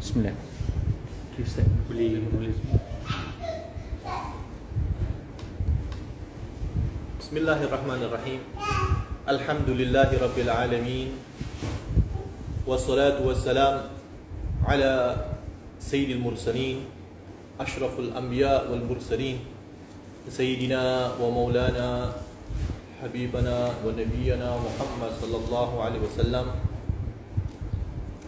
Bismillah. Ustaz boleh menulis. Bismillahirrahmanirrahim. Alhamdulillahi rabbil alamin. Wassalatu wassalam ala sayyidil mursalin, ashraful anbiya wal mursalin, sayyidina wa maulana habibana wa nabiyyana Muhammad sallallahu alaihi wasallam.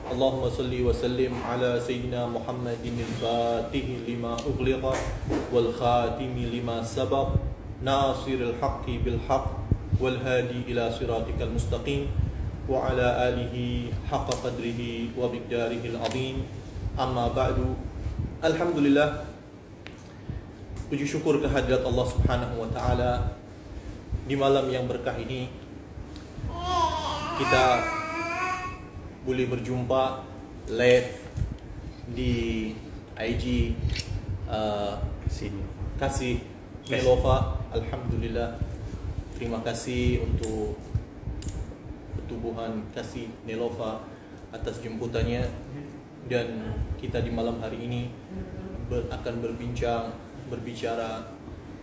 Allahumma salli wa sallim ala sayyidina Muhammadin al-fatih lima ughliqa wal khatimi lima sabaq, nasiril haqqi bil haqq wal hadi ila siratikal mustaqim, wa ala alihi haqqa qadrihi wa biqdarihi al-azim. Amma ba'du. Alhamdulillah, puji syukur kehadirat Allah Subhanahu wa taala. Di malam yang berkah ini kita boleh berjumpa live di IG Kasih Nelofa. Alhamdulillah, terima kasih untuk pertubuhan Kasih Nelofa atas jemputannya. Dan kita di malam hari ini akan berbicara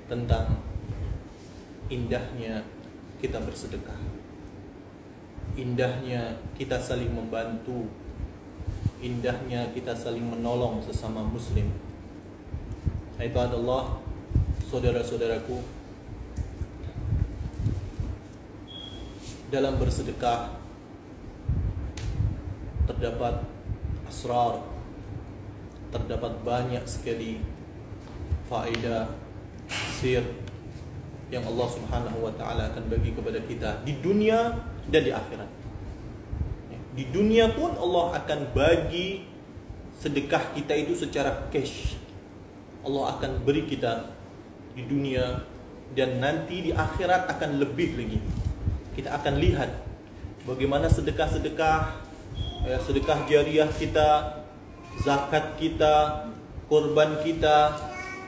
tentang indahnya kita bersedekah, indahnya kita saling membantu, indahnya kita saling menolong sesama muslim. Ibadallah, saudara-saudaraku, dalam bersedekah terdapat asrar, terdapat banyak sekali faedah, sir yang Allah Subhanahu wa taala akan bagi kepada kita di dunia dan di akhirat. Di dunia pun Allah akan bagi sedekah kita itu secara cash. Allah akan beri kita di dunia, dan nanti di akhirat akan lebih lagi. Kita akan lihat bagaimana sedekah jariah kita, zakat kita, korban kita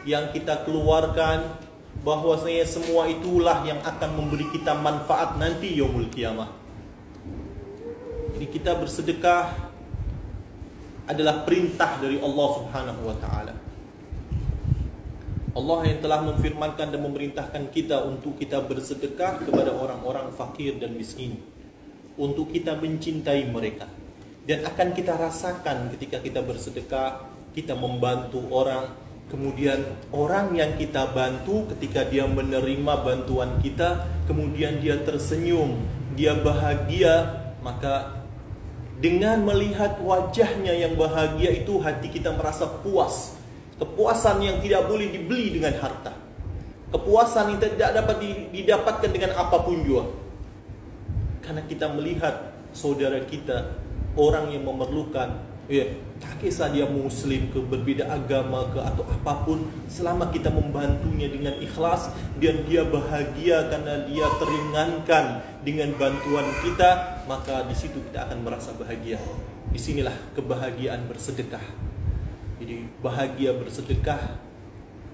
yang kita keluarkan, bahwasanya semua itulah yang akan memberi kita manfaat nanti yaumul qiyamah. Jadi kita bersedekah adalah perintah dari Allah Subhanahu wa taala. Allah yang telah memfirmankan dan memerintahkan kita untuk kita bersedekah kepada orang-orang fakir dan miskin, untuk kita mencintai mereka. Dan akan kita rasakan ketika kita bersedekah, kita membantu orang, kemudian orang yang kita bantu ketika dia menerima bantuan kita, kemudian dia tersenyum, dia bahagia, maka dengan melihat wajahnya yang bahagia itu, hati kita merasa puas. Kepuasan yang tidak boleh dibeli dengan harta, kepuasan yang tidak dapat didapatkan dengan apapun juga. Karena kita melihat saudara kita, orang yang memerlukan, tak kisah dia muslim ke, berbeda agama ke, atau apapun, selama kita membantunya dengan ikhlas dan dia bahagia karena dia teringankan dengan bantuan kita, maka di situ kita akan merasa bahagia. Disinilah kebahagiaan bersedekah. Jadi bahagia bersedekah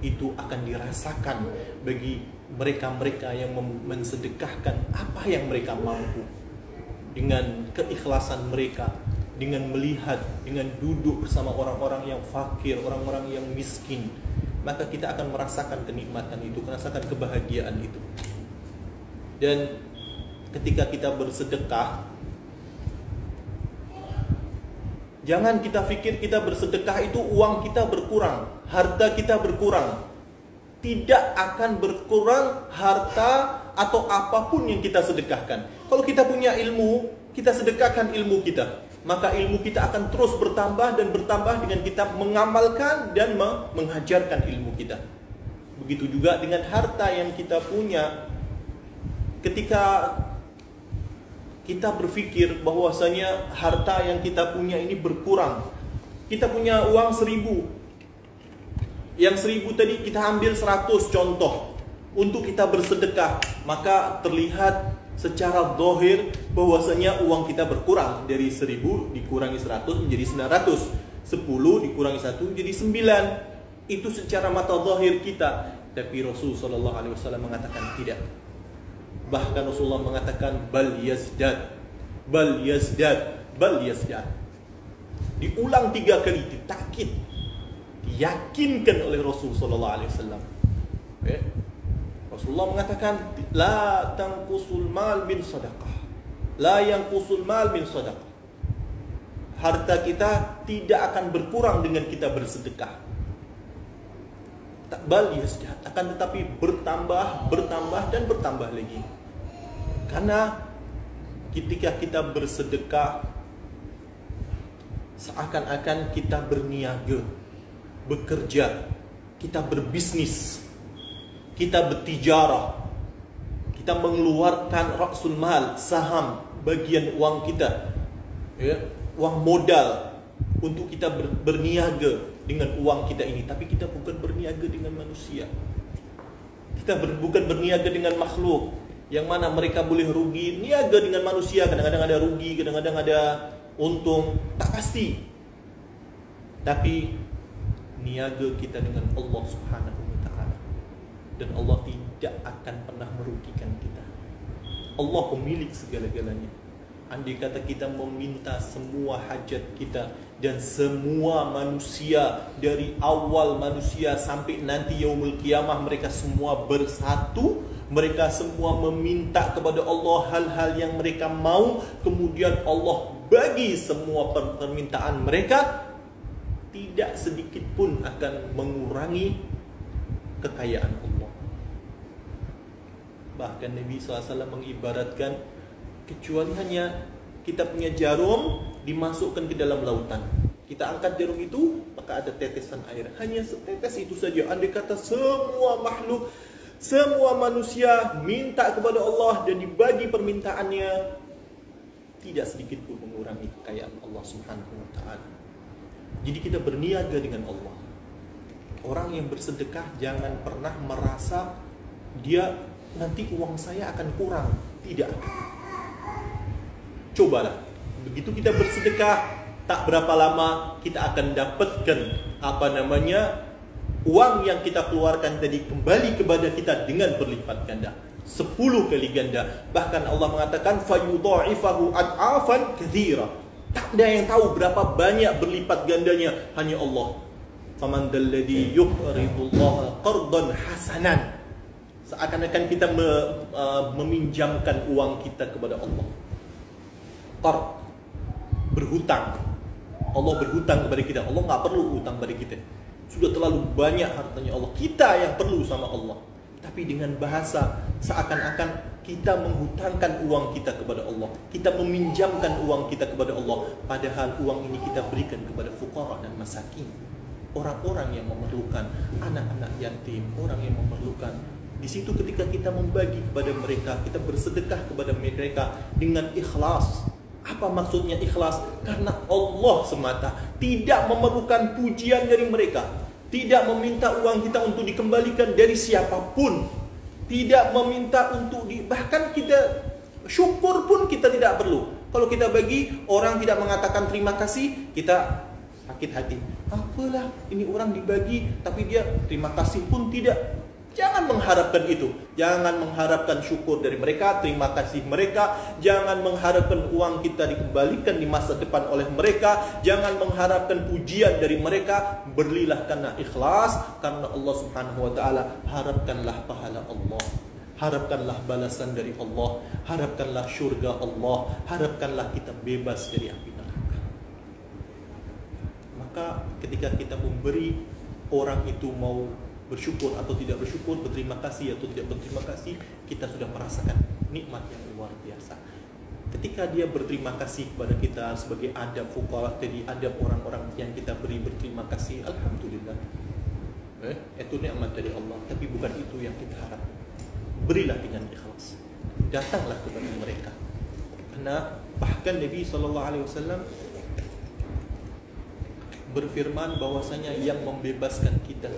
itu akan dirasakan bagi mereka-mereka yang mensedekahkan apa yang mereka mampu, dengan keikhlasan mereka, dengan melihat, dengan duduk bersama orang-orang yang fakir, orang-orang yang miskin, maka kita akan merasakan kenikmatan itu, merasakan kebahagiaan itu. Dan ketika kita bersedekah, jangan kita pikir kita bersedekah itu uang kita berkurang, harta kita berkurang. Tidak akan berkurang harta atau apapun yang kita sedekahkan. Kalau kita punya ilmu, kita sedekahkan ilmu kita, maka ilmu kita akan terus bertambah dan bertambah dengan kita mengamalkan dan mengajarkan ilmu kita. Begitu juga dengan harta yang kita punya. Ketika kita berpikir bahwasanya harta yang kita punya ini berkurang, kita punya uang 1000, yang 1000 tadi kita ambil 100 contoh untuk kita bersedekah, maka terlihat secara zahir bahwasanya uang kita berkurang. Dari 1000 dikurangi 100 menjadi 900, 10 dikurangi 1 menjadi 9. Itu secara mata zahir kita. Tapi Rasulullah SAW mengatakan tidak. Bahkan Rasulullah mengatakan bal yazdad, bal yazdad, bal yazdad. Diulang 3 kali, ditakkid, diyakinkan oleh Rasul sallallahu alaihi wasallam. Rasulullah mengatakan, la tanqusul mal min sadaqah. La yanqusul mal min sadaqah. Harta kita tidak akan berkurang dengan kita bersedekah. Bal yazdat, akan tetapi bertambah dan bertambah lagi. Karena ketika kita bersedekah, seakan-akan kita berniaga, bekerja, kita berbisnis, kita bertijarah, kita mengeluarkan rasul mal, saham, bagian uang kita, uang modal untuk kita berniaga dengan uang kita ini. Tapi kita bukan berniaga dengan manusia. Kita bukan berniaga dengan makhluk yang mana mereka boleh rugi. Niaga dengan manusia kadang-kadang ada rugi, kadang-kadang ada untung, tak pasti. Tapi niaga kita dengan Allah Subhanahu wa ta'ala, dan Allah tidak akan pernah merugikan kita. Allah pemilik segala-galanya. Andai kata kita meminta semua hajat kita, dan semua manusia dari awal manusia sampai nanti yaumul qiyamah, mereka semua bersatu, mereka semua meminta kepada Allah hal-hal yang mereka mau, kemudian Allah bagi semua permintaan mereka, tidak sedikit pun akan mengurangi kekayaan Allah. Bahkan Nabi SAW mengibaratkan, kecuali hanya kita punya jarum dimasukkan ke dalam lautan, kita angkat jarum itu, maka ada tetesan air, hanya setetes itu saja. Andai kata semua makhluk, semua manusia minta kepada Allah dan dibagi permintaannya, tidak sedikit pun mengurangi kekayaan Allah Subhanahu wa ta'ala. Jadi kita berniaga dengan Allah. Orang yang bersedekah jangan pernah merasa dia nanti uang saya akan kurang. Tidak. Cobalah, begitu kita bersedekah, tak berapa lama kita akan dapatkan uang yang kita keluarkan tadi kembali kepada kita dengan berlipat ganda, 10 kali ganda. Bahkan Allah mengatakan fayudha'ifahu ad'afan katsira. Tak ada yang tahu berapa banyak berlipat gandanya, hanya Allah. Faman dalladhi yuqridullaha qardan hasanan. Seakan-akan kita meminjamkan uang kita kepada Allah. Qard, berhutang. Allah berhutang kepada kita. Allah nggak perlu hutang kepada kita. Sudah terlalu banyak hartanya Allah. Kita yang perlu sama Allah. Tapi dengan bahasa seakan-akan kita menghutangkan uang kita kepada Allah, kita meminjamkan uang kita kepada Allah, padahal uang ini kita berikan kepada fuqara dan masakin, orang-orang yang memerlukan, anak-anak yatim, orang yang memerlukan. Di situ ketika kita membagi kepada mereka, kita bersedekah kepada mereka dengan ikhlas. Apa maksudnya ikhlas? Karena Allah semata, tidak memerlukan pujian dari mereka, tidak meminta uang kita untuk dikembalikan dari siapapun, tidak meminta untuk bahkan kita syukur pun kita tidak perlu. Kalau kita bagi, orang tidak mengatakan terima kasih, kita sakit hati. Apalah, ini orang dibagi tapi dia terima kasih pun tidak. Jangan mengharapkan itu. Jangan mengharapkan syukur dari mereka, terima kasih mereka. Jangan mengharapkan uang kita dikembalikan di masa depan oleh mereka. Jangan mengharapkan pujian dari mereka. Berilah karena ikhlas, karena Allah Subhanahu wa ta'ala. Harapkanlah pahala Allah, harapkanlah balasan dari Allah, harapkanlah syurga Allah, harapkanlah kita bebas dari api neraka. Maka ketika kita memberi, orang itu mau bersyukur atau tidak bersyukur, berterima kasih atau tidak berterima kasih, kita sudah merasakan nikmat yang luar biasa. Ketika dia berterima kasih kepada kita sebagai adab fuqara, jadi adab orang-orang yang kita beri berterima kasih, alhamdulillah, itu nikmat dari Allah. Tapi bukan itu yang kita harap. Berilah dengan ikhlas, datanglah kepada mereka. Karena bahkan Nabi SAW berfirman bahwasanya yang membebaskan kita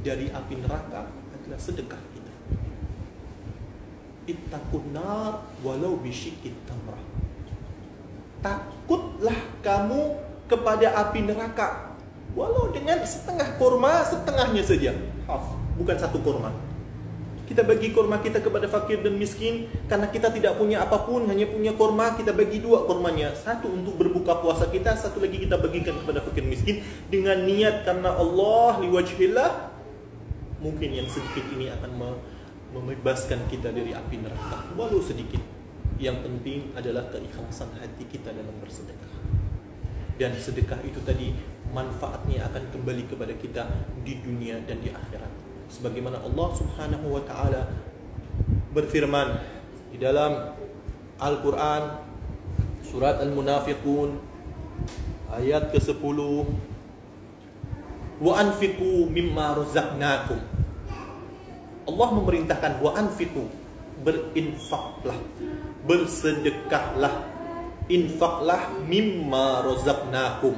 dari api neraka adalah sedekah kita. Ittaqun nar walau bisyikit tamrah. Takutlah kamu kepada api neraka walau dengan setengah kurma, setengahnya saja. Bukan satu kurma. Kita bagi kurma kita kepada fakir dan miskin. Karena kita tidak punya apapun, hanya punya kurma, kita bagi 2 kurmanya. 1 untuk berbuka puasa kita, 1 lagi kita bagikan kepada fakir miskin. Dengan niat karena Allah, liwajhillah. Mungkin yang sedikit ini akan membebaskan kita dari api neraka, walau sedikit. Yang penting adalah keikhlasan hati kita dalam bersedekah. Dan sedekah itu tadi manfaatnya akan kembali kepada kita di dunia dan di akhirat. Sebagaimana Allah Subhanahu wa taala berfirman di dalam Al-Qur'an surat Al-Munafiqun ayat ke-10, wa anfiqu mimma razaqnakum. Allah memerintahkan wa anfiqu, berinfaklah, bersedekahlah, infaklah mimma razaqnakum,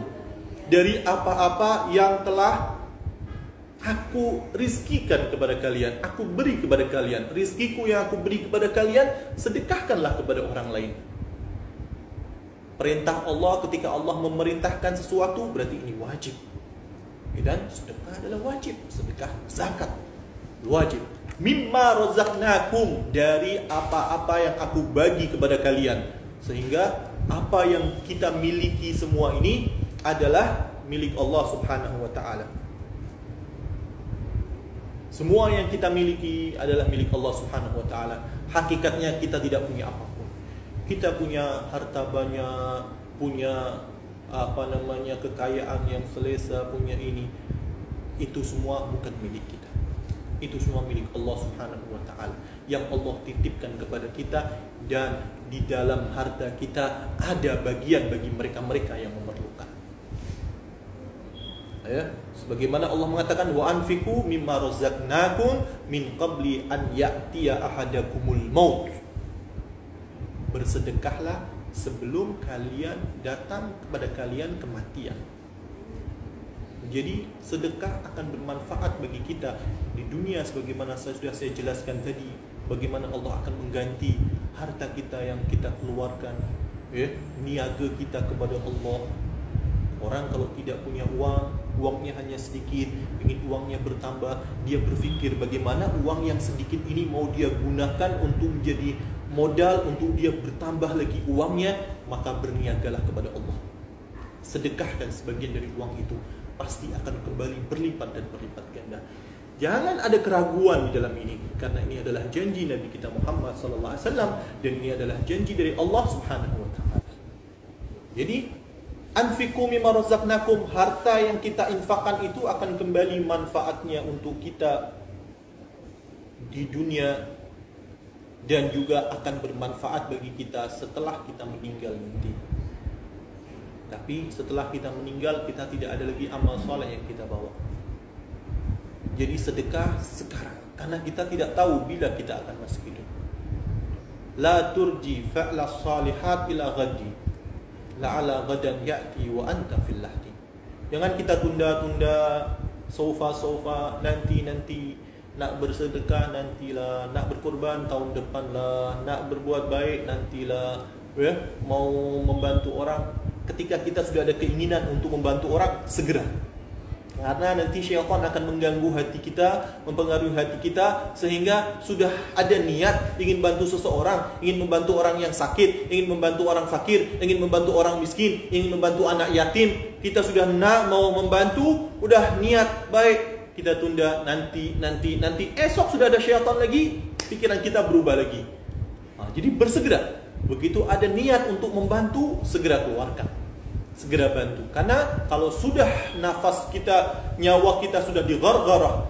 dari apa-apa yang telah aku rizkikan kepada kalian, aku beri kepada kalian. Rizkiku yang aku beri kepada kalian, sedekahkanlah kepada orang lain. Perintah Allah, ketika Allah memerintahkan sesuatu, berarti ini wajib. Dan sedekah adalah wajib. Sedekah, zakat, wajib. Mimma razaqnakum, dari apa-apa yang aku bagi kepada kalian. Sehingga apa yang kita miliki semua ini adalah milik Allah Subhanahu wa taala. Semua yang kita miliki adalah milik Allah Subhanahu wa taala. Hakikatnya kita tidak punya apapun. Kita punya harta banyak, punya kekayaan yang selesa, punya ini. Itu semua bukan milik kita. Itu semua milik Allah Subhanahu wa taala yang Allah titipkan kepada kita, dan di dalam harta kita ada bagian bagi mereka-mereka yang memerlukan. Ya, sebagaimana Allah mengatakan wa anfiqu mimma razaqnakum min qabli an ya'tiya ahadakumul maut. Bersedekahlah sebelum kalian datang kepada kalian kematian. Jadi sedekah akan bermanfaat bagi kita di dunia, sebagaimana sudah saya jelaskan tadi, bagaimana Allah akan mengganti harta kita yang kita keluarkan, niaga kita kepada Allah. Orang kalau tidak punya uang, uangnya hanya sedikit, ingin uangnya bertambah, dia berpikir bagaimana uang yang sedikit ini mau dia gunakan untuk menjadi modal, untuk dia bertambah lagi uangnya, maka berniagalah kepada Allah. Sedekahkan sebagian dari uang itu, pasti akan kembali berlipat dan berlipat ganda. Jangan ada keraguan di dalam ini, karena ini adalah janji Nabi kita Muhammad sallallahu alaihi wasallam, dan ini adalah janji dari Allah Subhanahu wa taala. Jadi anfiqu mimma razaqnakum, harta yang kita infakkan itu akan kembali manfaatnya untuk kita di dunia, dan juga akan bermanfaat bagi kita setelah kita meninggal nanti. Tapi setelah kita meninggal, kita tidak ada lagi amal soleh yang kita bawa. Jadi sedekah sekarang, karena kita tidak tahu bila kita akan masuk hidup. La turji fa'la salihat ila ghadi, la'ala ghadan ya'ti wa anta fil lahdi. Jangan kita tunda-tunda, sofa-sofa, nanti nak bersedekah nantilah, nak berkorban tahun depan lah, nak berbuat baik nantilah, mau membantu orang. Ketika kita sudah ada keinginan untuk membantu orang, segera. Karena nanti syaitan akan mengganggu hati kita, mempengaruhi hati kita, sehingga sudah ada niat ingin bantu seseorang, ingin membantu orang yang sakit, ingin membantu orang fakir, ingin membantu orang miskin, ingin membantu anak yatim. Kita sudah mau membantu, udah niat baik, kita tunda nanti. Esok sudah ada syaitan lagi, pikiran kita berubah lagi. Jadi bersegera. Begitu ada niat untuk membantu, segera keluarkan, segera bantu. Karena kalau sudah nafas kita, nyawa kita sudah dighargharah,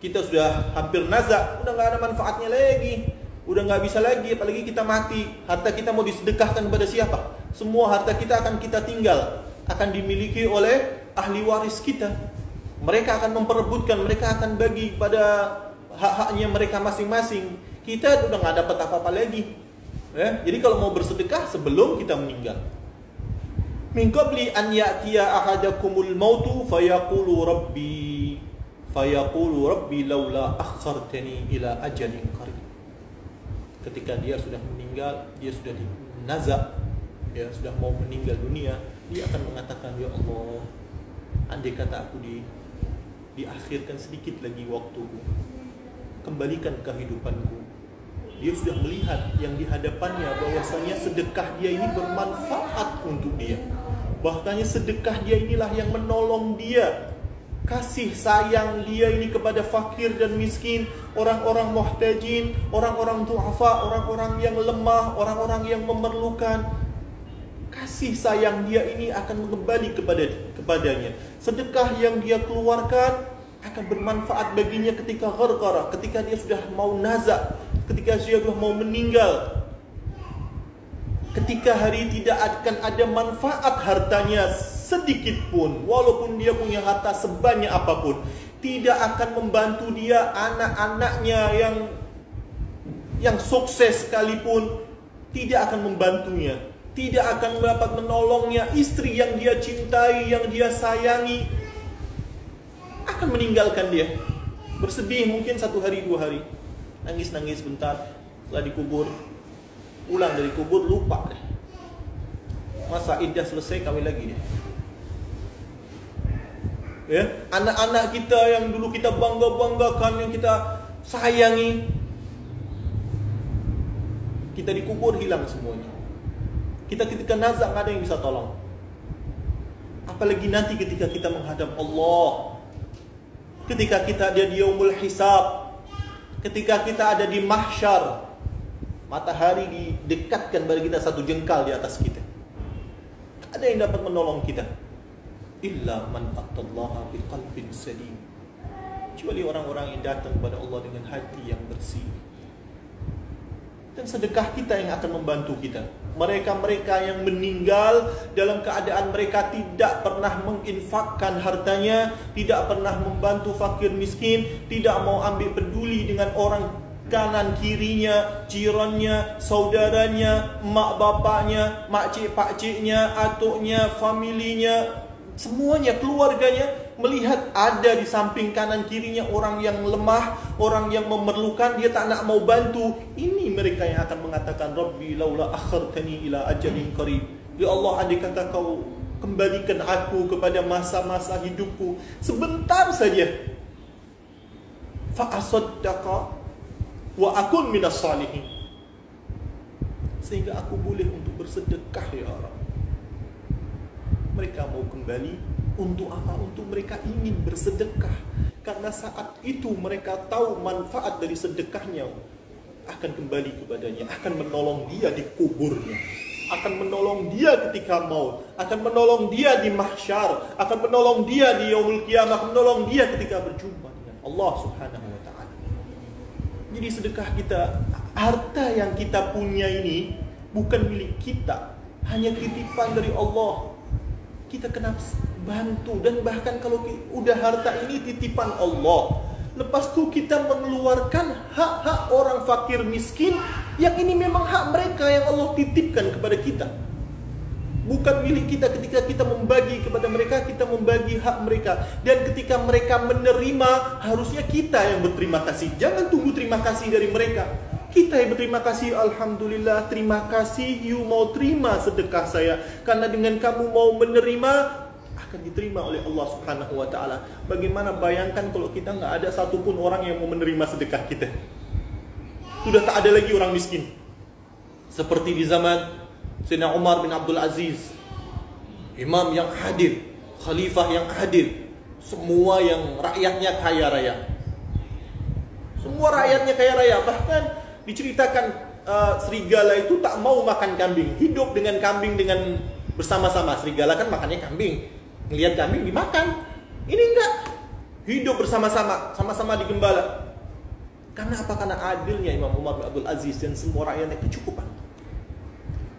kita sudah hampir nazak, udah gak ada manfaatnya lagi, udah gak bisa lagi, apalagi kita mati. Harta kita mau disedekahkan kepada siapa? Semua harta kita akan kita tinggal, akan dimiliki oleh ahli waris kita. Mereka akan memperebutkan, mereka akan bagi pada hak-haknya mereka masing-masing. Kita udah gak dapat apa-apa lagi. Jadi kalau mau bersedekah sebelum kita meninggal. Min qabli an ya'tiya ahadakumul mautu fayaqulu rabbi laula akhartani ila ajalin qarib. Ketika dia sudah meninggal, dia sudah dinazak, dia sudah mau meninggal dunia, dia akan mengatakan, ya Allah, andai kata aku diakhirkan sedikit lagi waktuku, kembalikan kehidupanku. Dia sudah melihat yang di hadapannya bahwasanya sedekah dia ini bermanfaat untuk dia. Bahkannya sedekah dia inilah yang menolong dia. Kasih sayang dia ini kepada fakir dan miskin, orang-orang muhtajin, orang-orang du'afa, orang-orang yang lemah, orang-orang yang memerlukan. Kasih sayang dia ini akan kembali kepadanya. Sedekah yang dia keluarkan akan bermanfaat baginya ketika gharqara, ketika dia sudah mau nazak, ketika dia sudah mau meninggal. Ketika hari tidak akan ada manfaat hartanya sedikit pun, walaupun dia punya harta sebanyak apapun, tidak akan membantu dia. Anak-anaknya yang sukses sekalipun tidak akan membantunya, tidak akan dapat menolongnya. Istri yang dia cintai, yang dia sayangi akan meninggalkan dia. Bersedih mungkin 1 hari 2 hari, nangis-nangis bentar, setelah dikubur, pulang dari kubur lupa deh. Masa iddah selesai kawin lagi deh. Ya, anak-anak kita yang dulu kita bangga-banggakan, yang kita sayangi, kita dikubur hilang semuanya. Kita ketika nazak nggak ada yang bisa tolong. Apalagi nanti ketika kita menghadap Allah, ketika kita ada di yaumul hisab, ketika kita ada di mahsyar, matahari didekatkan pada kita 1 jengkal di atas kita. Ada yang dapat menolong kita. Illa man atallaha biqalbin salim. Kecuali orang-orang yang datang kepada Allah dengan hati yang bersih. Dan sedekah kita yang akan membantu kita. Mereka-mereka yang meninggal dalam keadaan mereka tidak pernah menginfakkan hartanya, tidak pernah membantu fakir miskin, tidak mau ambil peduli dengan orang kanan kirinya, jirannya, saudaranya, mak bapaknya, makcik pakciknya, atuknya, familinya, semuanya, keluarganya, melihat ada di samping kanan kirinya orang yang lemah, orang yang memerlukan, dia tak nak mau bantu. Ini mereka yang akan mengatakan, Rabbi laula akhartani ila ajalin qarib. Ya Allah, andai kata kau kembalikan aku kepada masa-masa hidupku sebentar saja, fa asaddaqa wa akun minas salihin, sehingga aku boleh untuk bersedekah ya Allah. Mereka mau kembali untuk apa? Untuk mereka ingin bersedekah, karena saat itu mereka tahu manfaat dari sedekahnya akan kembali kepadanya, akan menolong dia di kuburnya, akan menolong dia ketika maut, akan menolong dia di mahsyar, akan menolong dia di yaumul qiyamah, akan menolong dia ketika berjumpa dengan Allah Subhanahu wa ta'ala. Jadi sedekah kita, harta yang kita punya ini bukan milik kita, hanya titipan dari Allah. Kita kena bantu, dan bahkan kalau udah harta ini titipan Allah, lepas itu kita mengeluarkan hak-hak orang fakir miskin yang ini memang hak mereka yang Allah titipkan kepada kita, bukan milik kita. Ketika kita membagi kepada mereka, kita membagi hak mereka, dan ketika mereka menerima, harusnya kita yang berterima kasih. Jangan tunggu terima kasih dari mereka, kita yang berterima kasih. Alhamdulillah, terima kasih you mau terima sedekah saya, karena dengan kamu mau menerima akan diterima oleh Allah Subhanahu wa ta'ala. Bagaimana bayangkan kalau kita nggak ada satupun orang yang mau menerima sedekah kita. Sudah tak ada lagi orang miskin. Seperti di zaman Sayyidina Umar bin Abdul Aziz, imam yang hadir, khalifah yang hadir, semua yang rakyatnya kaya raya. Semua rakyatnya kaya raya. Bahkan diceritakan serigala itu tak mau makan kambing, hidup dengan kambing dengan bersama-sama. Serigala kan makannya kambing, ngelihat kambing dimakan. Ini enggak, hidup bersama-sama, sama-sama digembala. Karena apa? Karena adilnya Imam Umar bin Abdul Aziz, dan semua rakyatnya kecukupan.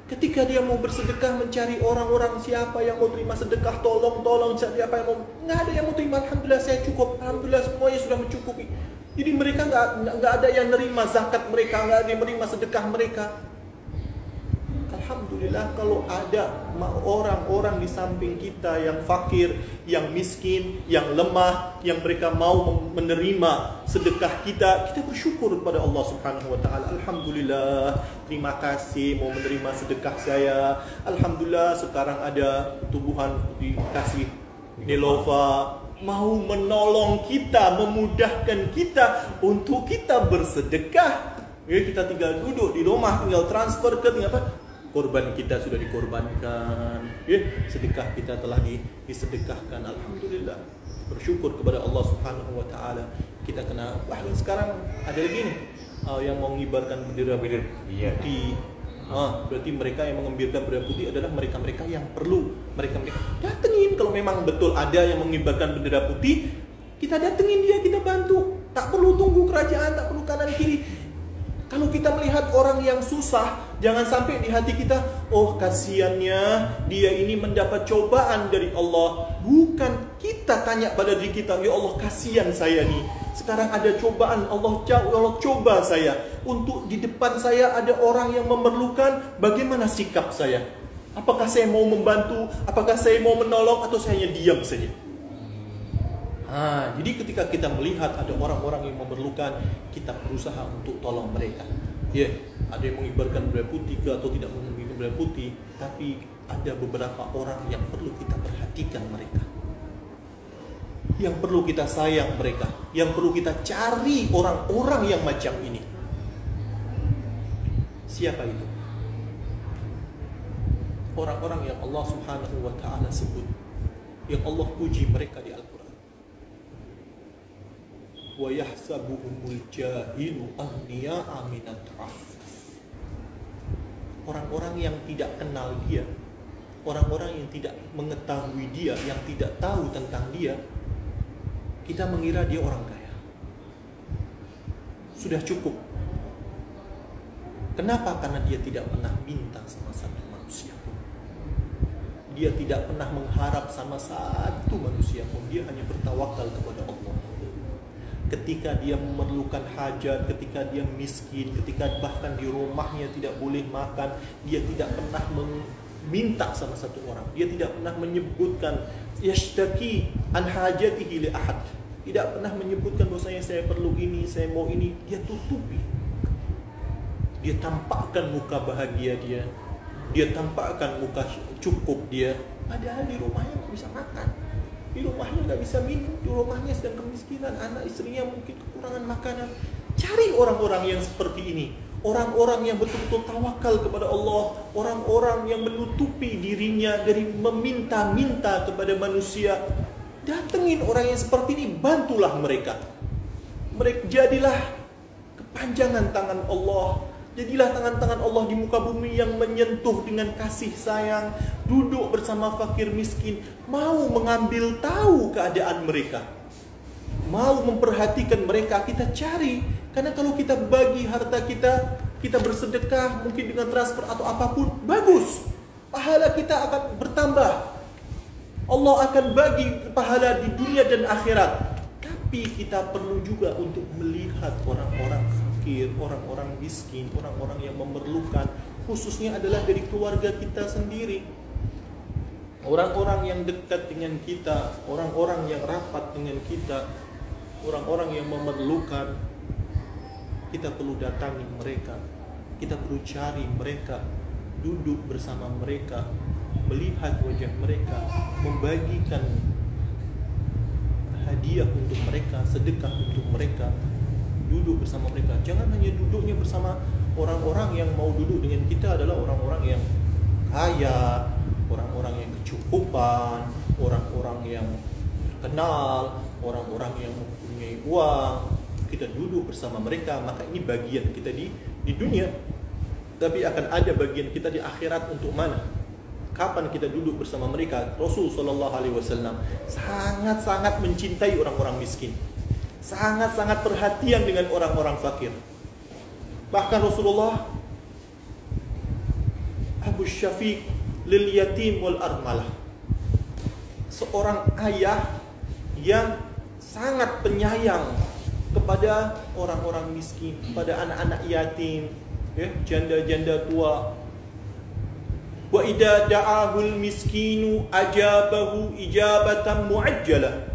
Ketika dia mau bersedekah, mencari orang-orang siapa yang mau terima sedekah, tolong siapa yang mau, nggak ada yang mau terima. Alhamdulillah saya cukup, alhamdulillah semuanya sudah mencukupi. Jadi mereka nggak ada yang nerima zakat mereka, nggak ada yang menerima sedekah mereka. Alhamdulillah kalau ada orang-orang di samping kita yang fakir, yang miskin, yang lemah, yang mereka mau menerima sedekah kita, kita bersyukur kepada Allah Subhanahu wa ta'ala. Alhamdulillah, terima kasih mau menerima sedekah saya. Alhamdulillah sekarang ada tumbuhan dikasih Nilova, mau menolong kita, memudahkan kita untuk kita bersedekah. Ya, kita tinggal duduk di rumah, tinggal transfer ke tinggal apa? Korban kita sudah dikorbankan. Ya, sedekah kita telah disedekahkan. Alhamdulillah. Bersyukur kepada Allah Subhanahu wa taala. Kita kena bahkan sekarang ada lagi nih yang mau mengibarkan bendera putih. Berarti mereka yang mengibarkan bendera putih adalah mereka-mereka yang perlu. Mereka-mereka datengin kalau memang betul ada yang mengibarkan bendera putih, kita datengin dia, kita bantu. Tak perlu tunggu kerajaan, tak perlu kanan kiri. Kalau kita melihat orang yang susah, jangan sampai di hati kita, oh kasihannya dia ini mendapat cobaan dari Allah. Bukan, kita tanya pada diri kita, ya Allah kasihan saya nih. Sekarang ada cobaan, Allah coba saya. Untuk di depan saya ada orang yang memerlukan, bagaimana sikap saya? Apakah saya mau membantu? Apakah saya mau menolong? Atau saya hanya diam saja? Jadi ketika kita melihat ada orang-orang yang memerlukan, kita berusaha untuk tolong mereka. Ya, ada yang mengibarkan bendera putih atau tidak mengibarkan bendera putih, tapi ada beberapa orang yang perlu kita perhatikan mereka. Yang perlu kita sayang mereka, yang perlu kita cari orang-orang yang macam ini. Siapa itu? Orang-orang yang Allah Subhanahu wa taala sebut, yang Allah puji mereka di Al-Quran. Wa yahsabuhumul jahilu aghniya'a minat ta'affuf. Orang-orang yang tidak kenal dia, orang-orang yang tidak mengetahui dia, yang tidak tahu tentang dia, kita mengira dia orang kaya. Sudah cukup. Kenapa? Karena dia tidak pernah minta sama satu manusia pun. Dia tidak pernah mengharap sama satu manusia pun. Dia hanya bertawakal kepada Allah. Ketika dia memerlukan hajat, ketika dia miskin, ketika bahkan di rumahnya tidak boleh makan, dia tidak pernah meminta sama satu orang. Dia tidak pernah menyebutkan yashtaki an hajatihi li ahad. Tidak pernah menyebutkan bahwasanya saya perlu ini, saya mau ini. Dia tutupi. Dia tampakkan muka bahagia dia. Dia tampakkan muka cukup dia. Padahal di rumahnya nggak bisa makan. Di rumahnya nggak bisa minum, di rumahnya sedang kemiskinan, anak istrinya mungkin kekurangan makanan. Cari orang-orang yang seperti ini, orang-orang yang betul-betul tawakal kepada Allah, orang-orang yang menutupi dirinya dari meminta-minta kepada manusia. Datengin orang yang seperti ini, bantulah mereka. Mereka jadilah kepanjangan tangan Allah. Jadilah tangan-tangan Allah di muka bumi yang menyentuh dengan kasih sayang, duduk bersama fakir miskin, mau mengambil tahu keadaan mereka, mau memperhatikan mereka. Kita cari, karena kalau kita bagi harta kita, kita bersedekah mungkin dengan transfer atau apapun, bagus, pahala kita akan bertambah. Allah akan bagi pahala di dunia dan akhirat. Tapi kita perlu juga untuk melihat orang-orang fakir, orang-orang miskin, orang-orang yang memerlukan, khususnya adalah dari keluarga kita sendiri. Orang-orang yang dekat dengan kita, orang-orang yang rapat dengan kita, orang-orang yang memerlukan, kita perlu datangi mereka, kita perlu cari mereka, duduk bersama mereka, melihat wajah mereka, membagikan hadiah untuk mereka, sedekah untuk mereka, duduk bersama mereka. Jangan hanya duduknya bersama orang-orang yang mau duduk dengan kita adalah orang-orang yang kaya, orang-orang yang kecukupan, orang-orang yang kenal, orang-orang yang mempunyai uang. Kita duduk bersama mereka, maka ini bagian kita di dunia. Tapi akan ada bagian kita di akhirat untuk mana? Kapan kita duduk bersama mereka? Rasul sallallahu alaihi wasallam sangat-sangat mencintai orang-orang miskin. Sangat-sangat perhatian dengan orang-orang fakir. Bahkan Rasulullah Abu Syafiq lil yatim wal armalah. Seorang ayah yang sangat penyayang kepada orang-orang miskin, kepada anak-anak yatim, ya, janda-janda tua. Wa idza da'ahul miskinu ajabahu ijabatan muajjalah.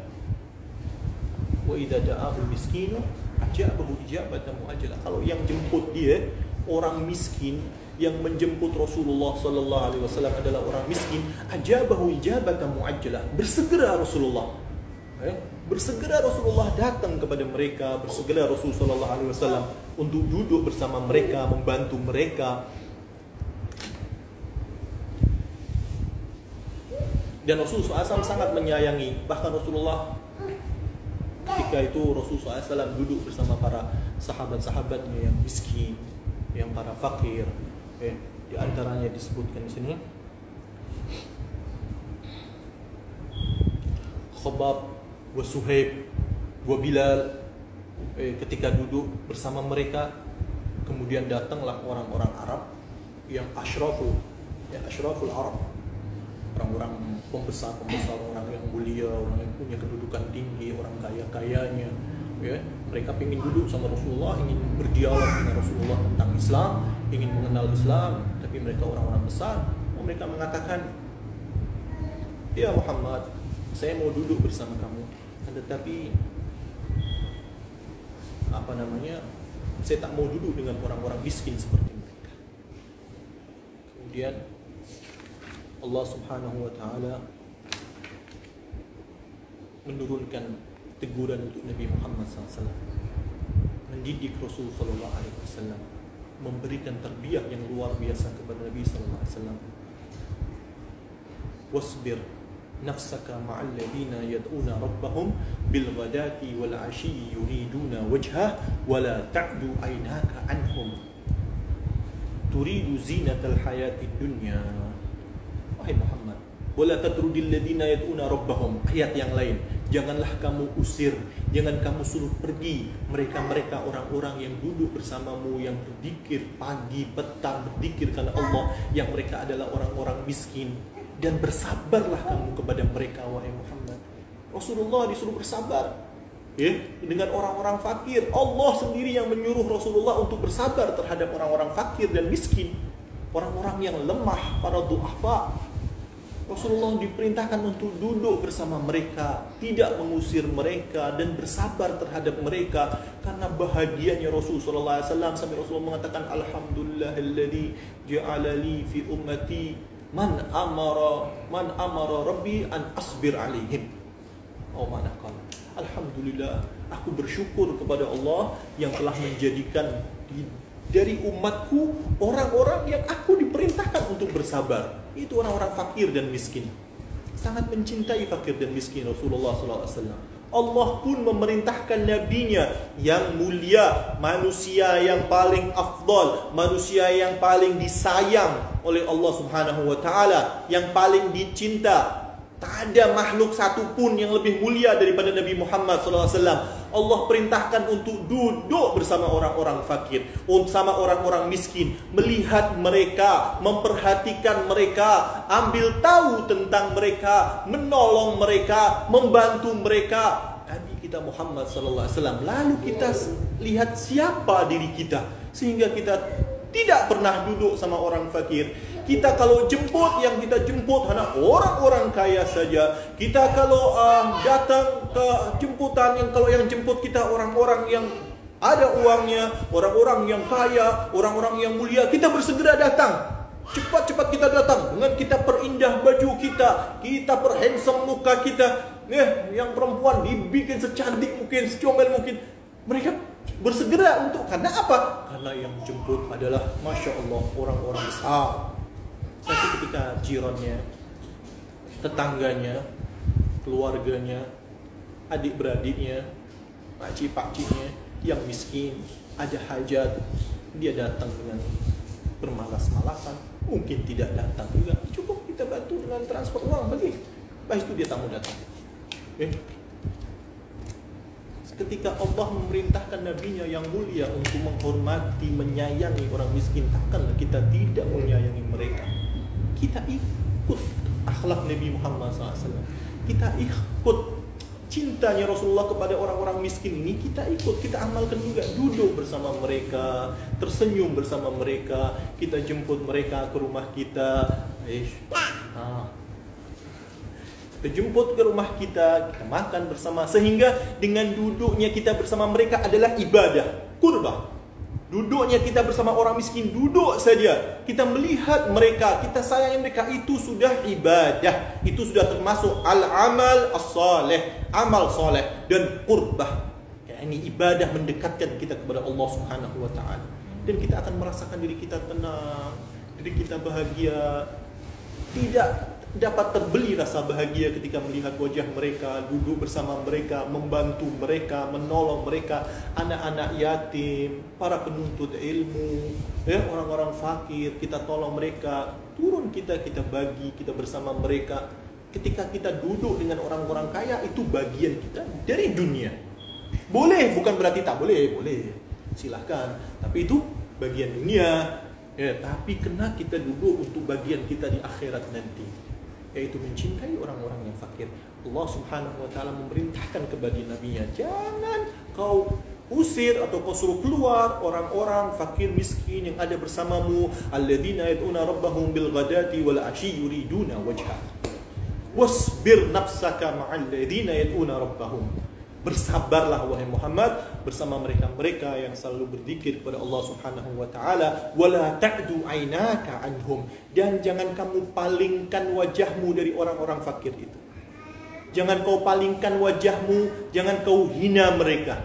Wa idza da'ahul miskinu ajabahu ijabatan muajjalah. Kalau yang jemput dia orang miskin, yang menjemput Rasulullah sallallahu alaihi wasallam adalah orang miskin, ajabahu ijabatan muajjalah. Bersegera Rasulullah Bersegera Rasulullah datang kepada mereka, bersegera Rasulullah SAW untuk duduk bersama mereka, membantu mereka. Dan Rasulullah SAW sangat menyayangi. Bahkan Rasulullah ketika itu Rasulullah SAW duduk bersama para sahabat-sahabatnya yang miskin, yang para fakir. Di antaranya disebutkan di sini Khabbab wa Suhaib wa Bilal. Ketika duduk bersama mereka, kemudian datanglah orang-orang Arab yang asyraful Arab, orang-orang pembesar, orang yang mulia, orang yang punya kedudukan tinggi, orang kaya-kayanya. Mereka ingin duduk sama Rasulullah, ingin berdialog dengan Rasulullah tentang Islam, ingin mengenal Islam, tapi mereka orang-orang besar. Mereka mengatakan, "Ya Muhammad, saya mau duduk bersama kamu, tetapi saya tak mau duduk dengan orang-orang miskin seperti mereka." Kemudian Allah Subhanahu wa taala menurunkan teguran untuk Nabi Muhammad SAW, mendidik Rasul sallallahu alaihi wasallam, memberikan tarbiyah yang luar biasa kepada Nabi sallallahu alaihi wasallam. Wasbir nafsaka ma'al ladina yad'una rabbahum bil ghadati wal 'ashyi yuriduna wajhah wa la ta'du 'ainaka 'anhum turidu zinatal hayatid dunya. Wahai Muhammad, wala tatrudil ladina yad'una rabbahum. Ayat yang lain, janganlah kamu usir, jangan kamu suruh pergi mereka-mereka orang-orang yang duduk bersamamu, yang berzikir pagi petang, berzikir karena Allah, yang mereka adalah orang-orang miskin. Dan bersabarlah kamu kepada mereka, wahai Muhammad. Rasulullah disuruh bersabar dengan orang-orang fakir. Allah sendiri yang menyuruh Rasulullah untuk bersabar terhadap orang-orang fakir dan miskin, orang-orang yang lemah, para du'afa. Rasulullah diperintahkan untuk duduk bersama mereka, tidak mengusir mereka, dan bersabar terhadap mereka. Karena bahagianya Rasulullah SAW sampai Rasulullah mengatakan, Alhamdulillahilladzi ja'ala li fi ummati man amara rabbi an asbir alaihim. Alhamdulillah, aku bersyukur kepada Allah yang telah menjadikan dari umatku orang-orang yang aku diperintahkan untuk bersabar. Itu orang-orang fakir dan miskin. Sangat mencintai fakir dan miskin Rasulullah SAW. Allah pun memerintahkan nabinya yang mulia, manusia yang paling afdal, manusia yang paling disayang oleh Allah Subhanahu wa taala, yang paling dicinta. Tak ada makhluk satu pun yang lebih mulia daripada Nabi Muhammad SAW. Allah perintahkan untuk duduk bersama orang-orang fakir, bersama orang-orang miskin, melihat mereka, memperhatikan mereka, ambil tahu tentang mereka, menolong mereka, membantu mereka. Nabi kita Muhammad SAW. Lalu kita lihat siapa diri kita, sehingga kita tidak pernah duduk sama orang fakir. Kita kalau jemput, yang kita jemput hanya orang-orang kaya saja. Kita kalau datang ke jemputan, yang kalau yang jemput kita orang-orang yang ada uangnya, orang-orang yang kaya, orang-orang yang mulia, kita bersegera datang. Cepat-cepat kita datang, dengan kita perindah baju kita, kita perhandsome muka kita. Yang perempuan dibikin secantik mungkin, secomel mungkin. Mereka bersegera untuk, karena apa? Karena yang jemput adalah Masya Allah orang-orang besar. Tapi ketika jirannya, tetangganya, keluarganya, adik-beradiknya, pakcik-pakciknya yang miskin, ada hajat, dia datang dengan bermalas-malasan, mungkin tidak datang juga, cukup kita bantu dengan transfer uang bagi, lepas itu dia tamu datang. Ketika Allah memerintahkan nabinya yang mulia untuk menghormati, menyayangi orang miskin, takkanlah kita tidak menyayangi mereka. Kita ikut akhlak Nabi Muhammad SAW. Kita ikut cintanya Rasulullah kepada orang-orang miskin ini. Kita ikut, kita amalkan juga. Duduk bersama mereka, tersenyum bersama mereka, kita jemput mereka ke rumah kita. Kita jemput ke rumah kita, kita makan bersama. Sehingga dengan duduknya kita bersama mereka adalah ibadah, qurbah. Duduknya kita bersama orang miskin, duduk saja. Kita melihat mereka, kita sayangi mereka, itu sudah ibadah. Itu sudah termasuk al-amal as-salih, amal saleh dan qurbah. Ini ibadah mendekatkan kita kepada Allah Subhanahu wa taala. Dan kita akan merasakan diri kita tenang, diri kita bahagia. Tidak dapat terbeli rasa bahagia ketika melihat wajah mereka, duduk bersama mereka, membantu mereka, menolong mereka, anak-anak yatim, para penuntut ilmu, orang-orang fakir, kita tolong mereka, turun kita bagi, kita bersama mereka. Ketika kita duduk dengan orang-orang kaya, itu bagian kita dari dunia. Boleh, bukan berarti tak boleh, silahkan. Tapi itu bagian dunia. Tapi kena kita duduk untuk bagian kita di akhirat nanti, yaitu mencintai orang-orang yang fakir. Allah Subhanahu wa taala memerintahkan kepada nabinya, jangan kau usir atau kau suruh keluar orang-orang fakir miskin yang ada bersamamu, alladzina yad'una rabbahum bil ghadati wal ashi yuriduna wajha. Wasbir nafsaka ma'al ladzina yad'una rabbahum. Bersabarlah wahai Muhammad bersama mereka-mereka yang selalu berzikir kepada Allah Subhanahu wa taala, wala ta'du aynaka anhum, dan jangan kamu palingkan wajahmu dari orang-orang fakir itu. Jangan kau palingkan wajahmu, jangan kau hina mereka.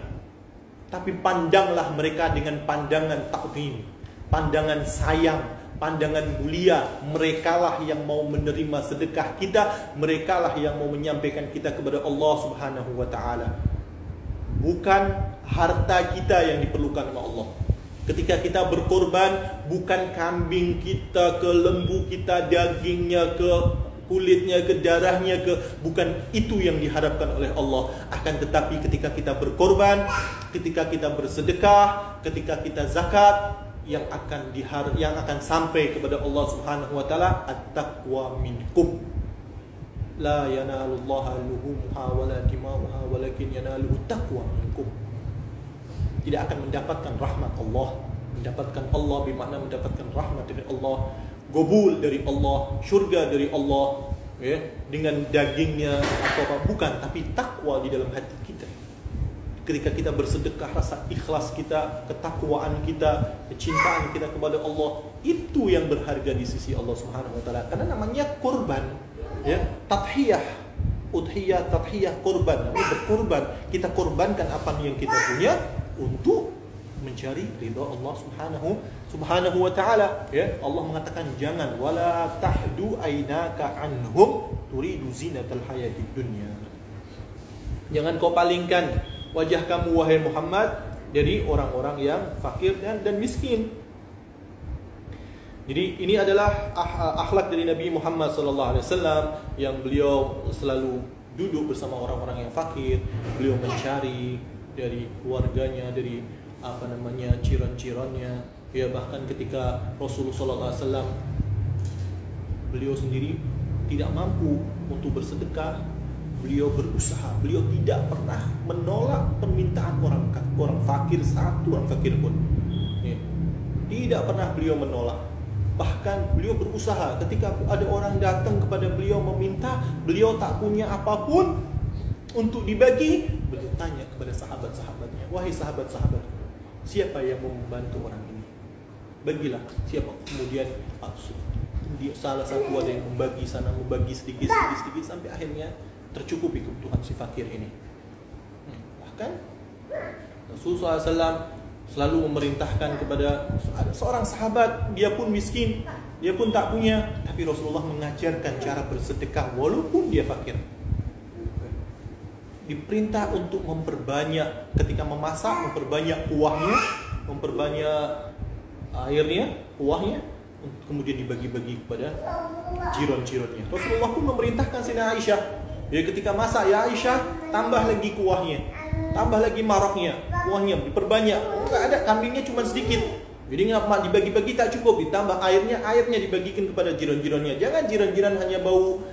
Tapi pandanglah mereka dengan pandangan ta'zim, pandangan sayang, pandangan mulia. Merekalah yang mau menerima sedekah kita, merekalah yang mau menyampaikan kita kepada Allah Subhanahu wa taala. Bukan harta kita yang diperlukan oleh Allah. Ketika kita berkorban, bukan kambing kita, ke lembu kita, dagingnya, ke kulitnya, ke darahnya, bukan itu yang diharapkan oleh Allah. Akan tetapi ketika kita berkorban, ketika kita bersedekah, ketika kita zakat, yang akan sampai kepada Allah Subhanahu wa taala, at-taqwa minkum. La yanalullaha luhumha wala dima'uha walakin yanaluhu taqwa minkum. Tidak akan mendapatkan rahmat Allah. Mendapatkan Allah bermakna mendapatkan rahmat dari Allah, gobul dari Allah, syurga dari Allah, dengan dagingnya atau apa, bukan, tapi takwa di dalam hati kita. Ketika kita bersedekah, rasa ikhlas kita, ketakwaan kita, kecintaan kita kepada Allah, itu yang berharga di sisi Allah Subhanahu wa taala. Karena namanya kurban, tadhiyah, udhiyah, tadhiyah, kurban. Ini berkorban. Kita korbankan apa yang kita punya untuk mencari ridha Allah Subhanahu wa taala. Allah mengatakan jangan, wala tahdu aynaka anhum turidu zinatal hayatid dunya. Jangan kau palingkan wajah kamu wahai Muhammad dari orang-orang yang fakir dan miskin. Jadi ini adalah akhlak dari Nabi Muhammad SAW, yang beliau selalu duduk bersama orang-orang yang fakir. Beliau mencari dari keluarganya, dari jiran-jirannya. Bahkan ketika Rasulullah SAW, beliau sendiri tidak mampu untuk bersedekah, beliau berusaha. Beliau tidak pernah menolak permintaan orang fakir, satu orang fakir pun. Tidak pernah beliau menolak. Bahkan beliau berusaha. Ketika ada orang datang kepada beliau meminta, beliau tak punya apapun untuk dibagi, beliau tanya kepada sahabat-sahabatnya, wahai sahabat-sahabat, siapa yang mau membantu orang ini? Bagilah. Siapa? Kemudian salah satu ada yang membagi sana, membagi sedikit sampai akhirnya tercukupi kebutuhan si fakir ini. Bahkan Rasulullah SAW selalu memerintahkan kepada seorang sahabat, dia pun miskin, dia pun tak punya, tapi Rasulullah mengajarkan cara bersedekah walaupun dia fakir. Diperintah untuk memperbanyak, ketika memasak, memperbanyak kuahnya, memperbanyak airnya, kuahnya, kemudian dibagi-bagi kepada jiran-jirannya. Rasulullah pun memerintahkan Siti Aisyah, ketika masak, ya Aisyah, tambah lagi kuahnya, tambah lagi maroknya, kuahnya diperbanyak. Enggak ada, kambingnya cuma sedikit, jadi nggak dibagi-bagi, tak cukup, ditambah airnya dibagikan kepada jiran-jirannya. Jangan jiran-jiran hanya bau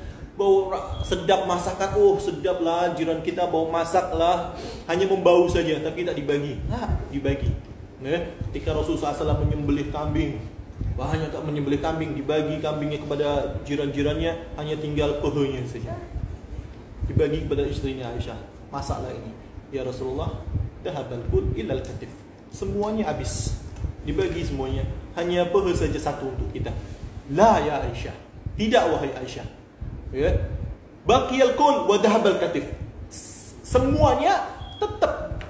sedap masakan, sedap lah jiran kita bau masak lah, hanya membau saja tapi tak dibagi. Dibagi. Ketika Rasulullah SAW menyembelih kambing, bahannya tak menyembelih kambing, dibagi kambingnya kepada jiran-jirannya, hanya tinggal pehanya saja, dibagi kepada istrinya Aisyah. Masaklah ini, ya Rasulullah, dahabal kul ilal katif, semuanya habis. dibagi semuanya. Hanya paha saja satu untuk kita. La ya Aisyah. Tidak wahai Aisyah. Ya. Baqiyal kul wa dhahabal katif. Semuanya tetap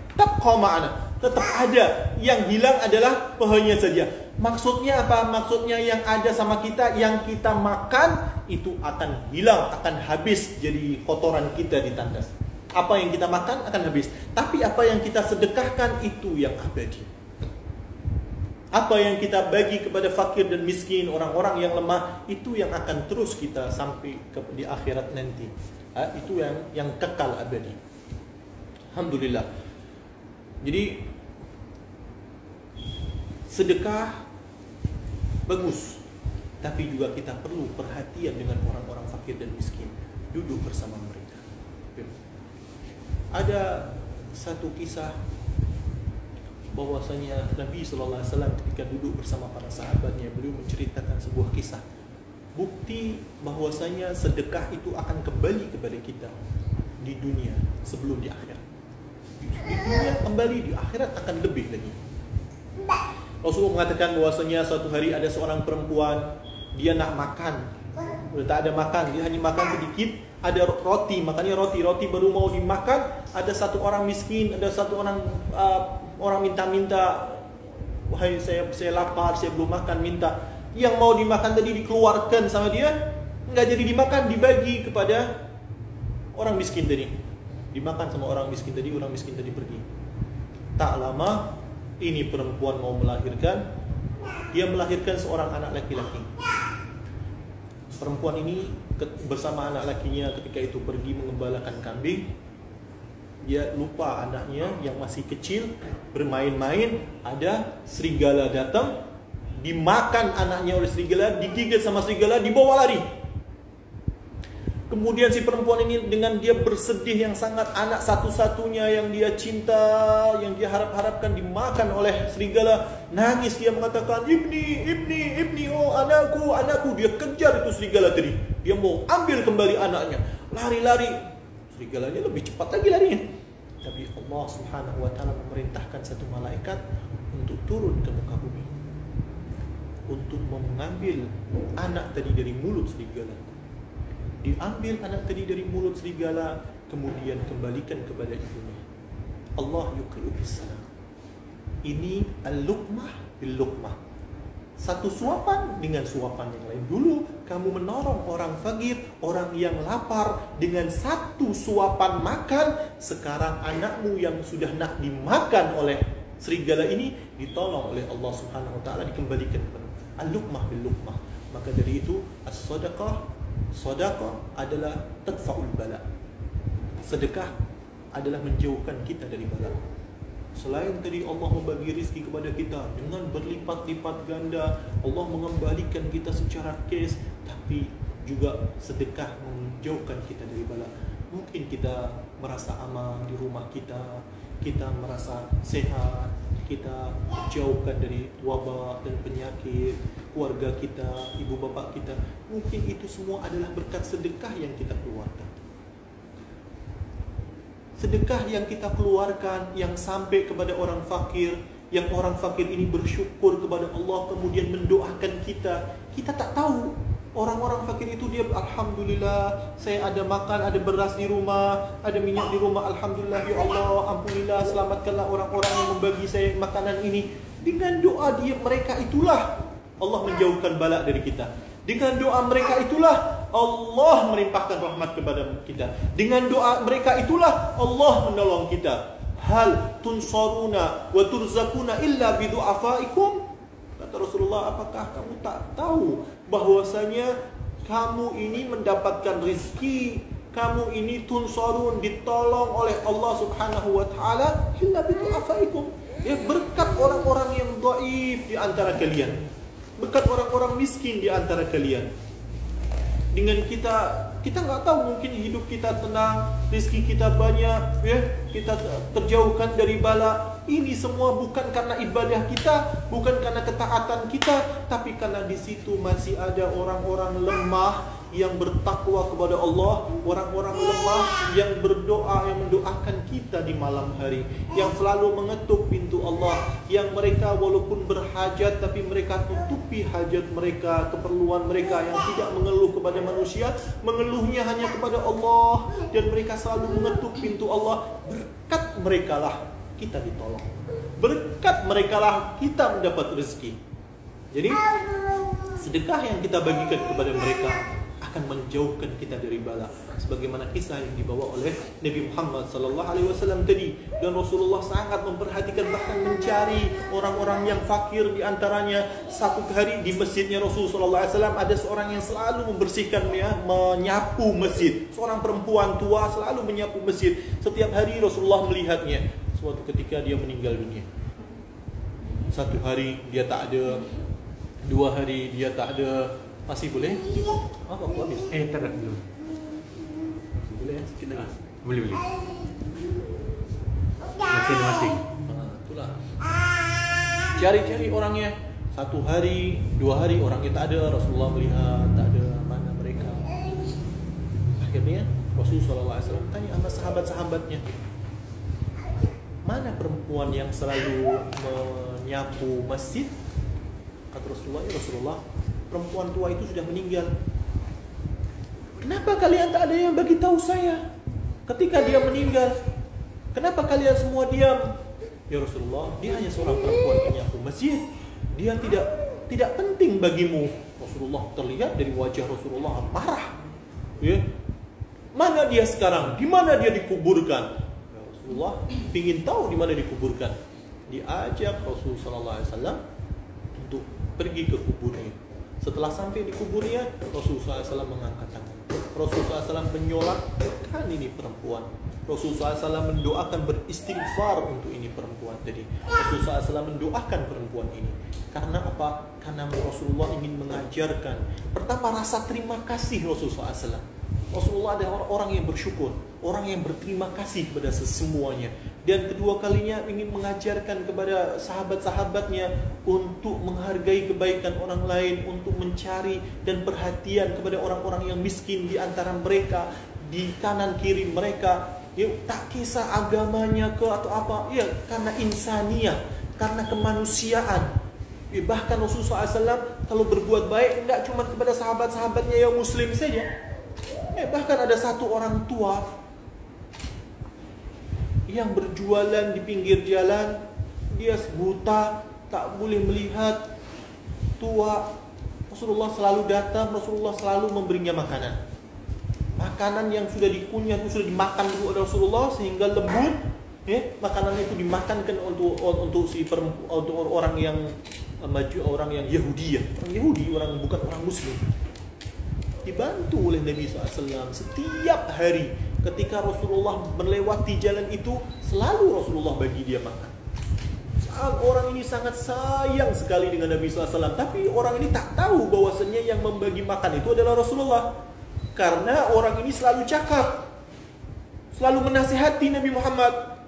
ma'ana. Tetap ada. Yang hilang adalah pahanya saja. Maksudnya apa? Maksudnya yang ada sama kita, yang kita makan itu akan hilang, akan habis jadi kotoran kita di tandas. Apa yang kita makan akan habis. Tapi apa yang kita sedekahkan itu yang abadi. Apa yang kita bagi kepada fakir dan miskin, orang-orang yang lemah, itu yang akan terus kita sampai di akhirat nanti. Itu yang kekal abadi. Alhamdulillah. Jadi sedekah bagus, tapi juga kita perlu perhatian dengan orang-orang fakir dan miskin. Duduk bersama mereka. Ada satu kisah bahwasanya Nabi SAW ketika duduk bersama para sahabatnya, beliau menceritakan sebuah kisah. Bukti bahwasanya sedekah itu akan kembali kepada kita di dunia sebelum di akhirat. Di dunia kembali, di akhirat akan lebih lagi. Rasulullah mengatakan bahwasanya suatu hari ada seorang perempuan, dia nak makan, udah tak ada makan, dia hanya makan sedikit. Ada roti, makannya roti baru mau dimakan. Ada satu orang miskin, ada satu orang minta-minta, wahai saya lapar, saya belum makan, minta. Yang mau dimakan tadi dikeluarkan sama dia, nggak jadi dimakan, dibagi kepada orang miskin tadi. Dimakan sama orang miskin tadi pergi. Tak lama ini perempuan mau melahirkan, dia melahirkan seorang anak laki-laki. Perempuan ini bersama anak lakinya ketika itu pergi mengembalakan kambing. Dia lupa anaknya yang masih kecil, bermain-main, ada serigala datang, dimakan anaknya oleh serigala, digigit sama serigala, dibawa lari. Kemudian si perempuan ini dengan dia bersedih yang sangat, anak satu-satunya yang dia cinta, yang dia harap-harapkan dimakan oleh serigala. Nangis dia mengatakan, Ibni, oh anakku. Dia kejar itu serigala tadi. Dia mau ambil kembali anaknya. Lari-lari. Serigalanya lebih cepat lagi larinya. Tapi Allah Subhanahu wa ta'ala memerintahkan satu malaikat untuk turun ke muka bumi, untuk mengambil anak tadi dari mulut serigala. Diambil anak tadi dari mulut serigala, kemudian kembalikan kepada ibunya. Allah yuqri'u bis-salam. Ini al-luqmah bil-luqmah. Satu suapan dengan suapan yang lain. Dulu kamu menolong orang fakir, orang yang lapar dengan satu suapan makan. Sekarang anakmu yang sudah nak dimakan oleh serigala ini ditolong oleh Allah Subhanahu wa ta'ala, dikembalikan kepada al-luqmah bil-luqmah. Maka dari itu sedekah adalah tadfa'ul bala. Sedekah adalah menjauhkan kita dari bala. Selain tadi Allah membagi rezeki kepada kita dengan berlipat-lipat ganda, Allah mengembalikan kita secara cash, tapi juga sedekah menjauhkan kita dari bala. Mungkin kita merasa aman di rumah kita, kita merasa sehat, kita jauhkan dari wabak dan penyakit, keluarga kita, ibu bapak kita. Mungkin itu semua adalah berkat sedekah yang kita keluarkan. Sedekah yang kita keluarkan, yang sampai kepada orang fakir, yang orang fakir ini bersyukur kepada Allah, kemudian mendoakan kita. Kita tak tahu orang-orang fakir itu dia, alhamdulillah saya ada makan, ada beras di rumah, ada minyak di rumah, alhamdulillah ya Allah, ampunilah, selamatkanlah orang-orang yang membagi saya makanan ini. Dengan doa mereka itulah Allah menjauhkan bala dari kita. Dengan doa mereka itulah Allah melimpahkan rahmat kepada kita. Dengan doa mereka itulah Allah menolong kita. Hal tunsaruna wa turzakuna illa bidu'afaikum. Kata Rasulullah, apakah kamu tak tahu bahwasanya kamu ini mendapatkan rezeki, kamu ini tunsarun, ditolong oleh Allah Subhanahu wa ta'ala illa bidu'afaikum. Ya, berkat orang-orang yang dhaif di antara kalian, berkat orang-orang miskin di antara kalian. Dengan kita nggak tahu, mungkin hidup kita tenang, rezeki kita banyak, ya, kita terjauhkan dari bala. ini semua bukan karena ibadah kita, bukan karena ketaatan kita, tapi karena di situ masih ada orang-orang lemah yang bertakwa kepada Allah, orang-orang lemah yang berdoa, yang mendoakan kita di malam hari, yang selalu mengetuk pintu Allah, yang mereka walaupun berhajat tapi mereka tutupi hajat mereka, keperluan mereka, yang tidak mengeluh kepada manusia, mengeluhnya hanya kepada Allah, dan mereka selalu mengetuk pintu Allah. Berkat mereka lah kita ditolong, berkat mereka lah kita mendapat rezeki. Jadi sedekah yang kita bagikan kepada mereka akan menjauhkan kita dari bala, sebagaimana kisah yang dibawa oleh Nabi Muhammad SAW tadi. Dan Rasulullah sangat memperhatikan, bahkan mencari orang-orang yang fakir. Di antaranya satu hari di masjidnya Rasulullah SAW ada seorang yang selalu membersihkan, menyapu masjid. Seorang perempuan tua selalu menyapu masjid. Setiap hari Rasulullah melihatnya. Suatu ketika dia meninggal dunia. Satu hari dia tak ada, 2 hari dia tak ada. Masih boleh? Apa aku habis? Tak ada dulu. Boleh ya? Sikit lagi. Boleh. Masing-masing. Itulah. Cari-cari orangnya. 1 hari, 2 hari orangnya tak ada. Rasulullah melihat tak ada, mana mereka. Akhirnya Rasulullah SAW tanya sama sahabat-sahabatnya, mana perempuan yang selalu menyapu masjid? Kata Rasulullah, ya Rasulullah, perempuan tua itu sudah meninggal. Kenapa kalian tak ada yang bagi tahu saya ketika dia meninggal? Kenapa kalian semua diam? Ya Rasulullah, dia hanya seorang perempuan penyapu masjid. Dia tidak penting bagimu. Rasulullah, terlihat dari wajah Rasulullah marah. Ya. Mana dia sekarang? Di mana dia dikuburkan? Ya Rasulullah ingin tahu di mana dikuburkan. Diajak Rasulullah SAW untuk pergi ke kuburnya. Setelah sampai di kuburnya, Rasulullah SAW mengangkat tangan. Rasulullah SAW menyolatkan ini perempuan. Rasulullah SAW mendoakan, beristighfar untuk ini perempuan tadi. Rasulullah SAW mendoakan perempuan ini. Karena apa? Karena Rasulullah ingin mengajarkan, pertama, rasa terima kasih Rasulullah SAW. Rasulullah adalah orang yang bersyukur, orang yang berterima kasih kepada semuanya. Dan kedua kalinya ingin mengajarkan kepada sahabat-sahabatnya untuk menghargai kebaikan orang lain, untuk mencari dan perhatian kepada orang-orang yang miskin di antara mereka, di kanan kiri mereka. Ya, tak kisah agamanya ke atau apa, ya karena insaniah, karena kemanusiaan. Ya, bahkan Rasulullah SAW kalau berbuat baik tidak cuma kepada sahabat-sahabatnya yang muslim saja. Bahkan ada satu orang tua yang berjualan di pinggir jalan, dia buta, tak boleh melihat, tua. Rasulullah selalu datang, Rasulullah selalu memberinya makanan. Makanan yang sudah dikunyah, sudah dimakan dulu oleh Rasulullah sehingga lembut. Makanan itu dimakankan untuk orang yang maju, orang yang Yahudi, orang bukan orang Muslim. Dibantu oleh Nabi SAW setiap hari. Ketika Rasulullah melewati jalan itu, selalu Rasulullah bagi dia makan. Orang ini sangat sayang sekali dengan Nabi SAW. Tapi orang ini tak tahu bahwasanya yang membagi makan itu adalah Rasulullah. Karena orang ini selalu cakap, selalu menasihati Nabi Muhammad.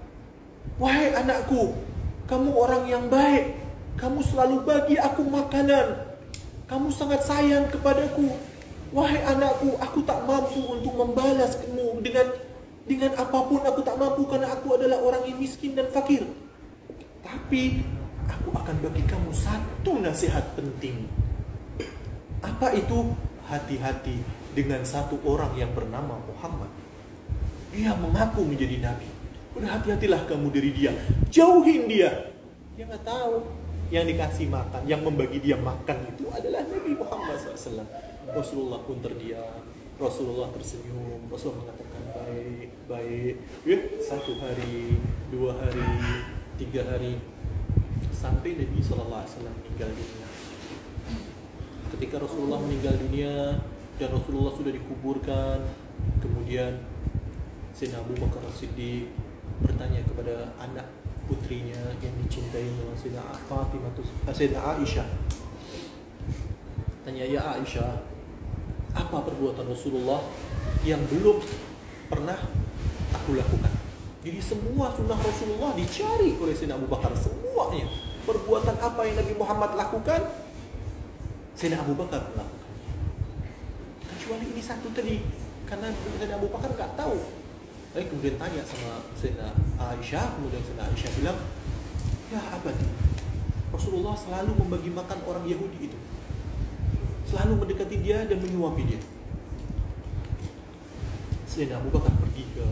Wahai anakku, kamu orang yang baik, kamu selalu bagi aku makanan, kamu sangat sayang kepadaku. Wahai anakku, aku tak mampu untuk membalas kamu dengan apapun, aku tak mampu karena aku adalah orang yang miskin dan fakir. Tapi aku akan bagi kamu satu nasihat penting. Apa itu? Hati-hati dengan satu orang yang bernama Muhammad. Dia mengaku menjadi nabi. Berhati-hatilah kamu dari dia. Jauhin dia. Dia nggak tahu. Yang dikasih makan, yang membagi dia makan itu adalah Nabi Muhammad SAW. Rasulullah pun terdiam, Rasulullah tersenyum, Rasulullah mengatakan baik. Ya, 1 hari, 2 hari, 3 hari, sampai Nabi SAW meninggal dunia. Ketika Rasulullah meninggal dunia dan Rasulullah sudah dikuburkan, kemudian Sayyidina Abu Bakar As-Siddiq bertanya kepada anak putrinya yang dicintainya, Sayyidah Aisyah. Tanya, ya Aisyah, apa perbuatan Rasulullah yang belum pernah aku lakukan? Jadi semua sunnah Rasulullah dicari oleh Sayyidina Abu Bakar, semuanya. Perbuatan apa yang Nabi Muhammad lakukan, Sayyidina Abu Bakar melakukan. Kecuali ini satu tadi, karena Sayyidina Abu Bakar nggak tahu. Lalu kemudian tanya sama Sayyidina Aisyah, kemudian Sayyidina Aisyah bilang, ya abad, Rasulullah selalu membagi makan orang Yahudi itu, selalu mendekati dia dan menyuapi dia. Sayyidina Abu Bakar pergi ke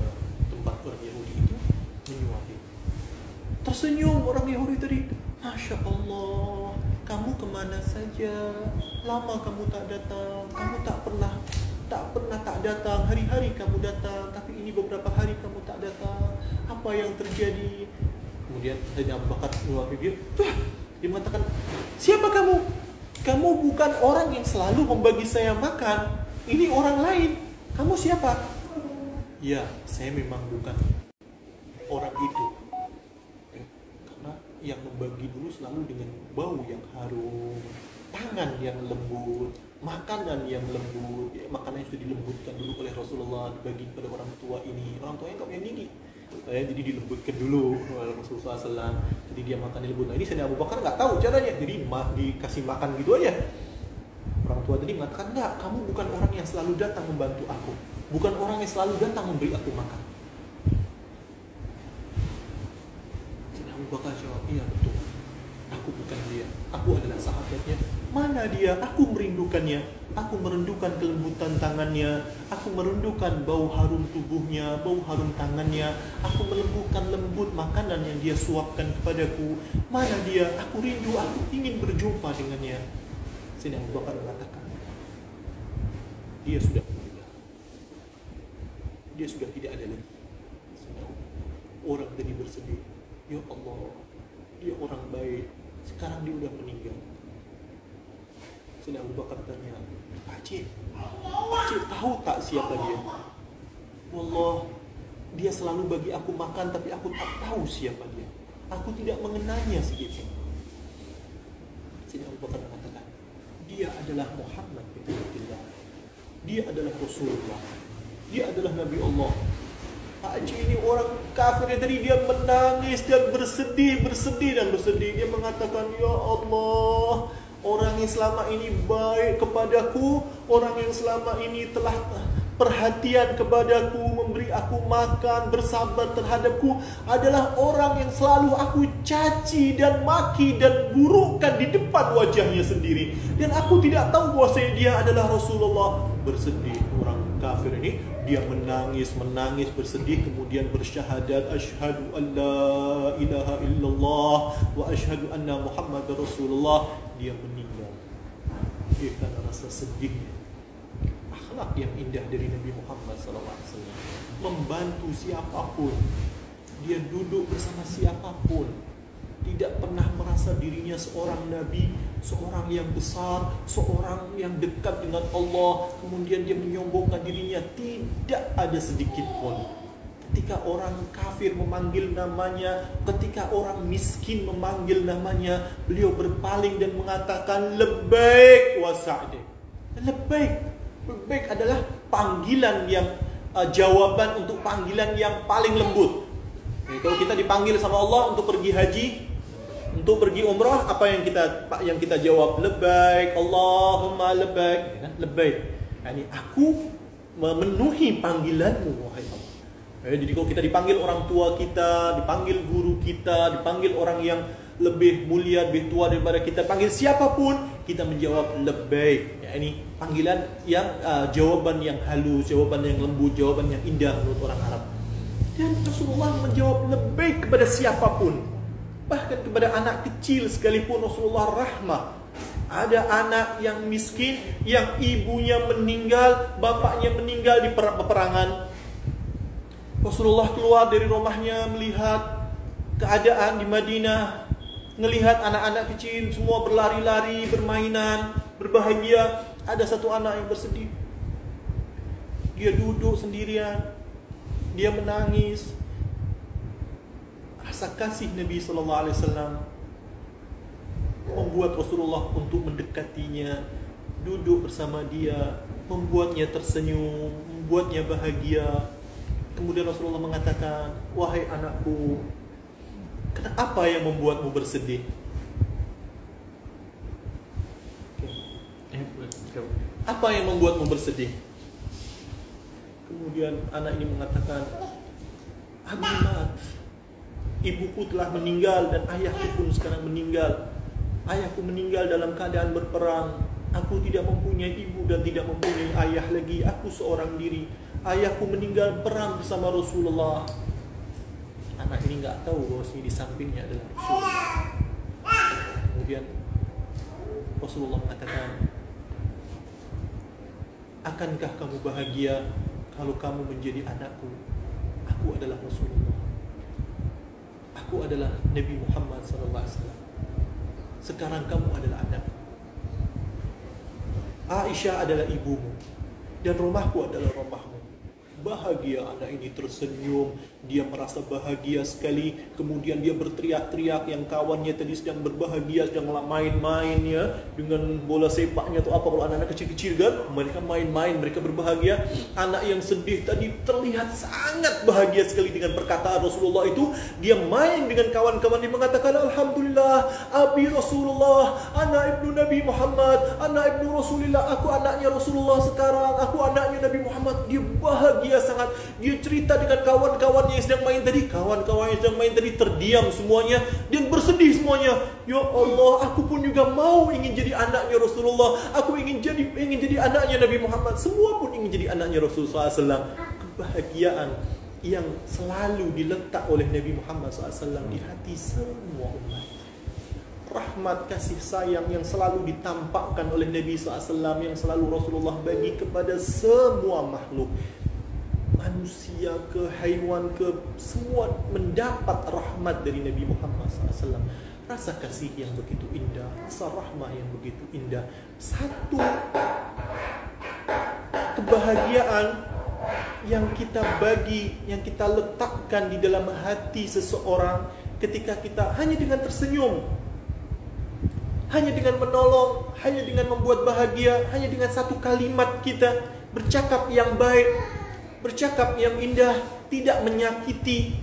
tempat orang Yahudi itu, menyuapi. Tersenyum orang Yahudi tadi, Masya Allah, kamu kemana saja? Lama kamu tak datang, kamu tak pernah tak datang. Hari-hari kamu datang, tapi ini beberapa hari kamu tak datang. Apa yang terjadi? Kemudian Sayyidina Abu Bakar menyuapi dia. Dia mengatakan, siapa kamu? Kamu bukan orang yang selalu membagi saya makan. Ini orang lain. Kamu siapa? Ya, saya memang bukan orang itu. Karena yang membagi dulu selalu dengan bau yang harum, tangan yang lembut, makanan yang lembut. Ya, makanan yang sudah dilembutkan dulu oleh Rasulullah dibagi kepada orang tua ini. Orang tuanya nggak punya gigi, jadi dilembutkan dulu oleh Rasulullah SAW. Jadi dia makan lembut. Nah ini Sayyidina Abu Bakar nggak tahu caranya, jadi dikasih makan gitu aja. Orang tua tadi mengatakan, enggak, kamu bukan orang yang selalu datang membantu aku, bukan orang yang selalu datang memberi aku makan. Sayyidina Abu Bakar jawab, iya betul, aku bukan dia, aku adalah sahabatnya. Mana dia? Aku merindukannya. Aku merindukan kelembutan tangannya. Aku merindukan bau harum tubuhnya, bau harum tangannya. Aku melembukan lembut makanan yang dia suapkan kepadaku. Mana dia? Aku rindu, aku ingin berjumpa dengannya. Sayyidina Abu Bakar mengatakan, dia sudah meninggal. Dia sudah tidak ada lagi. Orang tadi bersedih, ya Allah, dia orang baik, sekarang dia sudah meninggal. Sayyidina Abu Bakar tanya, Pakcik tahu tak siapa dia? Wallah, dia selalu bagi aku makan, tapi aku tak tahu siapa dia. Aku tidak mengenalnya sedikit. Sayyidina Abu Bakar mengatakan, dia adalah Muhammad bin Abdullah. Dia adalah Rasulullah. Dia adalah Nabi Allah. Pakcik ini orang kafir yang tadi dia menangis dan bersedih. Dia mengatakan, ya Allah, orang yang selama ini baik kepadaku, orang yang selama ini telah perhatian kepadaku, memberi aku makan, bersabar terhadapku, adalah orang yang selalu aku caci dan maki dan burukkan di depan wajahnya sendiri. Dan aku tidak tahu bahwa dia adalah Rasulullah. Bersedih orang kafir ini, dia menangis, bersedih, kemudian bersyahadat, asyhadu an la ilaha illallah wa asyhadu anna Muhammadar Rasulullah. Dia meninggal. Dia karena rasa sedihnya. Akhlak yang indah dari Nabi Muhammad SAW, membantu siapapun, dia duduk bersama siapapun, tidak pernah merasa dirinya seorang nabi, seorang yang besar, seorang yang dekat dengan Allah, kemudian dia menyombongkan dirinya. Tidak ada sedikit pun. Ketika orang kafir memanggil namanya, ketika orang miskin memanggil namanya, beliau berpaling dan mengatakan labbaik wa sa'dik. Labbaik adalah panggilan yang jawaban untuk panggilan yang paling lembut. Jadi, kalau kita dipanggil sama Allah untuk pergi haji, untuk pergi umrah, apa yang kita jawab? Labbaik, Allahumma labbaik. Labbaik. Yani aku memenuhi panggilanmu wahai Allah. Jadi kalau kita dipanggil orang tua kita, dipanggil guru kita, dipanggil orang yang lebih mulia, lebih tua daripada kita, panggil siapapun, kita menjawab labbaik. Ya, ini panggilan yang jawaban yang halus, jawaban yang lembut, jawaban yang indah menurut orang Arab. Dan Rasulullah menjawab labbaik kepada siapapun, bahkan kepada anak kecil sekalipun Rasulullah rahmah. Ada anak yang miskin, yang ibunya meninggal, bapaknya meninggal di peperangan. Rasulullah keluar dari rumahnya melihat keadaan di Madinah, melihat anak-anak kecil semua berlari-lari, bermainan, berbahagia. Ada satu anak yang bersedih. Dia duduk sendirian, dia menangis. Rasa kasih Nabi SAW membuat Rasulullah untuk mendekatinya, duduk bersama dia, membuatnya tersenyum, membuatnya bahagia. Kemudian Rasulullah mengatakan, wahai anakku, apa yang membuatmu bersedih? Apa yang membuatmu bersedih? Kemudian anak ini mengatakan, Abi mat, ibuku telah meninggal dan ayahku pun sekarang meninggal. Ayahku meninggal dalam keadaan berperang. Aku tidak mempunyai ibu dan tidak mempunyai ayah lagi. Aku seorang diri. Ayahku meninggal perang bersama Rasulullah. Anak ini nggak tahu bahwa di sampingnya adalah Rasulullah. Kemudian Rasulullah mengatakan, akankah kamu bahagia kalau kamu menjadi anakku? Aku adalah Rasulullah. Aku adalah Nabi Muhammad SAW. Sekarang kamu adalah anakku. Aisyah adalah ibumu dan rumahku adalah rumahmu. Bahagia anak ini tersenyum, dia merasa bahagia sekali. Kemudian dia berteriak-teriak, yang kawannya tadi sedang berbahagia, sedang main-main ya, dengan bola sepaknya atau apa. Kalau anak-anak kecil-kecil kan, mereka main-main, mereka berbahagia. Anak yang sedih tadi terlihat sangat bahagia sekali dengan perkataan Rasulullah itu. Dia main dengan kawan-kawan, dia mengatakan, Alhamdulillah, Abi Rasulullah, anak ibnu Nabi Muhammad, anak ibnu Rasulullah, aku anaknya Rasulullah sekarang, aku anaknya Nabi Muhammad. Dia bahagia sangat. Dia cerita dengan kawan-kawannya yang sedang main tadi. Kawan-kawan yang sedang main tadi terdiam semuanya dan bersedih semuanya. Ya Allah, aku pun juga ingin jadi anaknya Rasulullah. Aku ingin jadi anaknya Nabi Muhammad. Semua pun ingin jadi anaknya Rasulullah SAW. Kebahagiaan yang selalu diletak oleh Nabi Muhammad SAW di hati semua umat. Rahmat kasih sayang yang selalu ditampakkan oleh Nabi SAW, yang selalu Rasulullah bagi kepada semua makhluk, manusia ke haiwan ke, semua mendapat rahmat dari Nabi Muhammad SAW. Rasa kasih yang begitu indah, rasa rahmah yang begitu indah. Satu kebahagiaan yang kita bagi, yang kita letakkan di dalam hati seseorang ketika kita hanya dengan tersenyum, hanya dengan menolong, hanya dengan membuat bahagia, hanya dengan satu kalimat kita bercakap yang baik, bercakap yang indah, tidak menyakiti.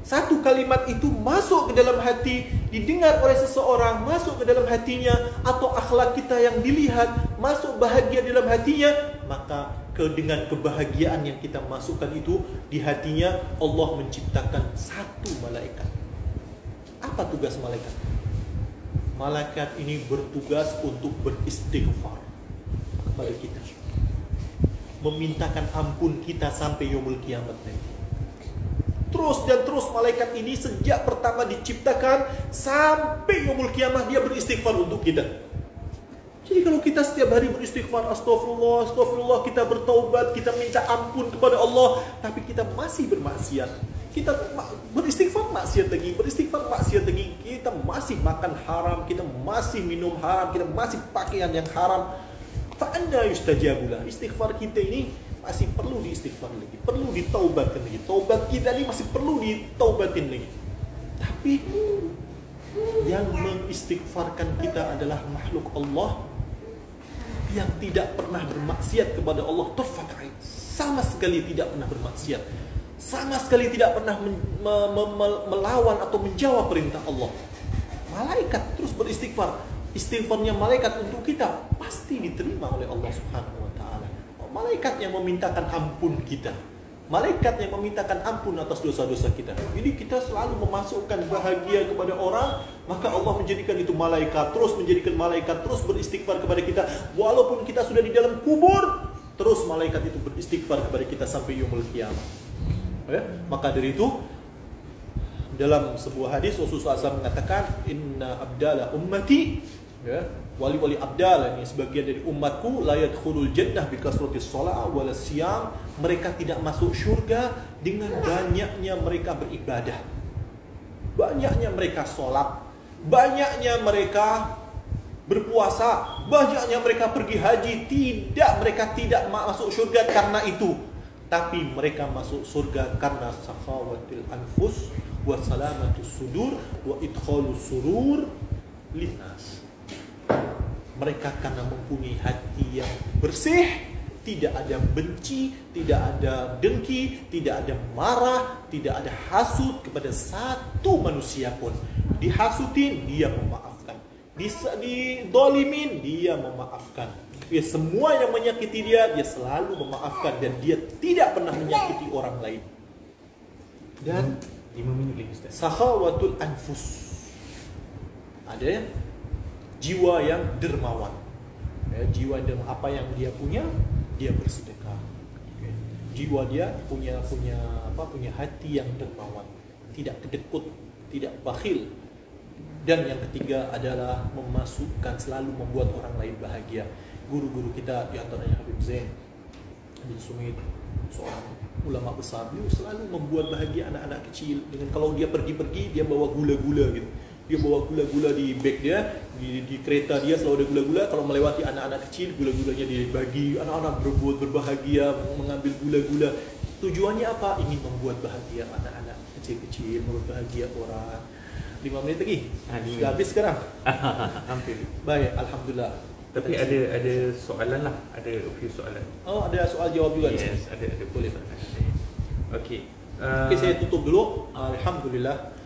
Satu kalimat itu masuk ke dalam hati, didengar oleh seseorang, masuk ke dalam hatinya, atau akhlak kita yang dilihat, masuk bahagia dalam hatinya, maka dengan kebahagiaan yang kita masukkan itu di hatinya, Allah menciptakan satu malaikat. Apa tugas malaikat? Malaikat ini bertugas untuk beristighfar kepada kita, memintakan ampun kita sampai yaumul kiamat nanti. Terus dan terus malaikat ini sejak pertama diciptakan sampai yaumul kiamat dia beristighfar untuk kita. Jadi kalau kita setiap hari beristighfar, astagfirullah, astagfirullah, kita bertaubat, kita minta ampun kepada Allah, tapi kita masih bermaksiat, kita beristighfar maksiat lagi, beristighfar maksiat lagi, kita masih makan haram, kita masih minum haram, kita masih pakaian yang haram, fa'anna yustajabulah. Istighfar kita ini masih perlu diistighfar lagi, perlu ditaubatkan lagi. Taubat kita ini masih perlu ditaubatin lagi. Tapi yang mengistighfarkan kita adalah makhluk Allah yang tidak pernah bermaksiat kepada Allah tarfat'ain, sama sekali tidak pernah bermaksiat, sama sekali tidak pernah melawan atau menjawab perintah Allah. Malaikat terus beristighfar. Istighfarnya malaikat untuk kita pasti diterima oleh Allah Subhanahu wa taala. Malaikat yang memintakan ampun kita, malaikat yang memintakan ampun atas dosa-dosa kita. Jadi kita selalu memasukkan bahagia kepada orang, maka Allah menjadikan itu malaikat, terus menjadikan malaikat terus beristighfar kepada kita. Walaupun kita sudah di dalam kubur, terus malaikat itu beristighfar kepada kita sampai yaumul qiyamah. Ya? Maka dari itu dalam sebuah hadis Rasulullah SAW mengatakan, inna abdala ummati, ya, wali-wali abdal ini sebagian dari umatku, la yadkhulul jannah bi kasratis shalah wal siyam, mereka tidak masuk syurga dengan banyaknya mereka beribadah, banyaknya mereka sholat, banyaknya mereka berpuasa, banyaknya mereka pergi haji. Mereka tidak masuk syurga karena itu, tapi mereka masuk surga karena sakhawatil anfus wa salamatus sudur wa idkhalus surur linnas. Mereka karena mempunyai hati yang bersih, tidak ada benci, tidak ada dengki, tidak ada marah, tidak ada hasut kepada satu manusia pun. Dihasutin, dia memaafkan. Didolimin, dia memaafkan. Ya, semua yang menyakiti dia selalu memaafkan, dan dia tidak pernah menyakiti orang lain. Dan 5 minit lagi Ustaz. sakhawatul anfus, ada ya, jiwa yang dermawan. Ya, jiwa dermawan, apa yang dia punya dia bersedekah. Jiwa dia punya hati yang dermawan, tidak kedekut, tidak bakhil. Dan yang ketiga adalah selalu membuat orang lain bahagia. Guru-guru kita, di antaranya Habib Zain bin Sumit, seorang ulama besar, beliau selalu membuat bahagia anak-anak kecil dengan kalau dia pergi-pergi dia bawa gula-gula gitu. Dia bawa gula-gula di bag dia, di kereta dia selalu ada gula-gula. Kalau melewati anak-anak kecil, gula-gulanya dibagi, anak-anak berbahagia mengambil gula-gula. Tujuannya apa? Ingin membuat bahagia anak-anak kecil-kecil, membuat bahagia orang. 5 menit lagi. Sudah habis sekarang. Hampir. Baik, alhamdulillah. Tapi ada soalan lah, ada a few soalan. Oh, ada soal jawab juga. Yes, ada Boleh. soalan. Okey. Oke, saya tutup dulu. Alhamdulillah.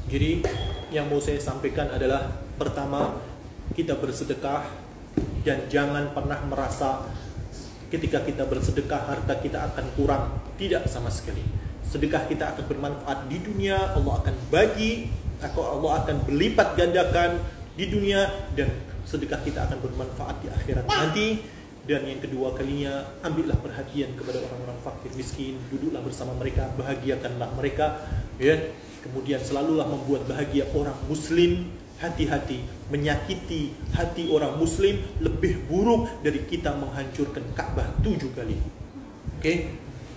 Jadi yang mau saya sampaikan adalah, pertama, kita bersedekah dan jangan pernah merasa ketika kita bersedekah harta kita akan kurang. Tidak sama sekali. Sedekah kita akan bermanfaat di dunia, Allah akan bagi, Allah akan berlipat gandakan di dunia, dan sedekah kita akan bermanfaat di akhirat nanti. Dan yang kedua kalinya, ambillah perhatian kepada orang-orang fakir miskin, duduklah bersama mereka, bahagiakanlah mereka, ya. Kemudian selalulah membuat bahagia orang muslim. Hati-hati, menyakiti hati orang muslim lebih buruk dari kita menghancurkan Ka'bah 7 kali. Oke?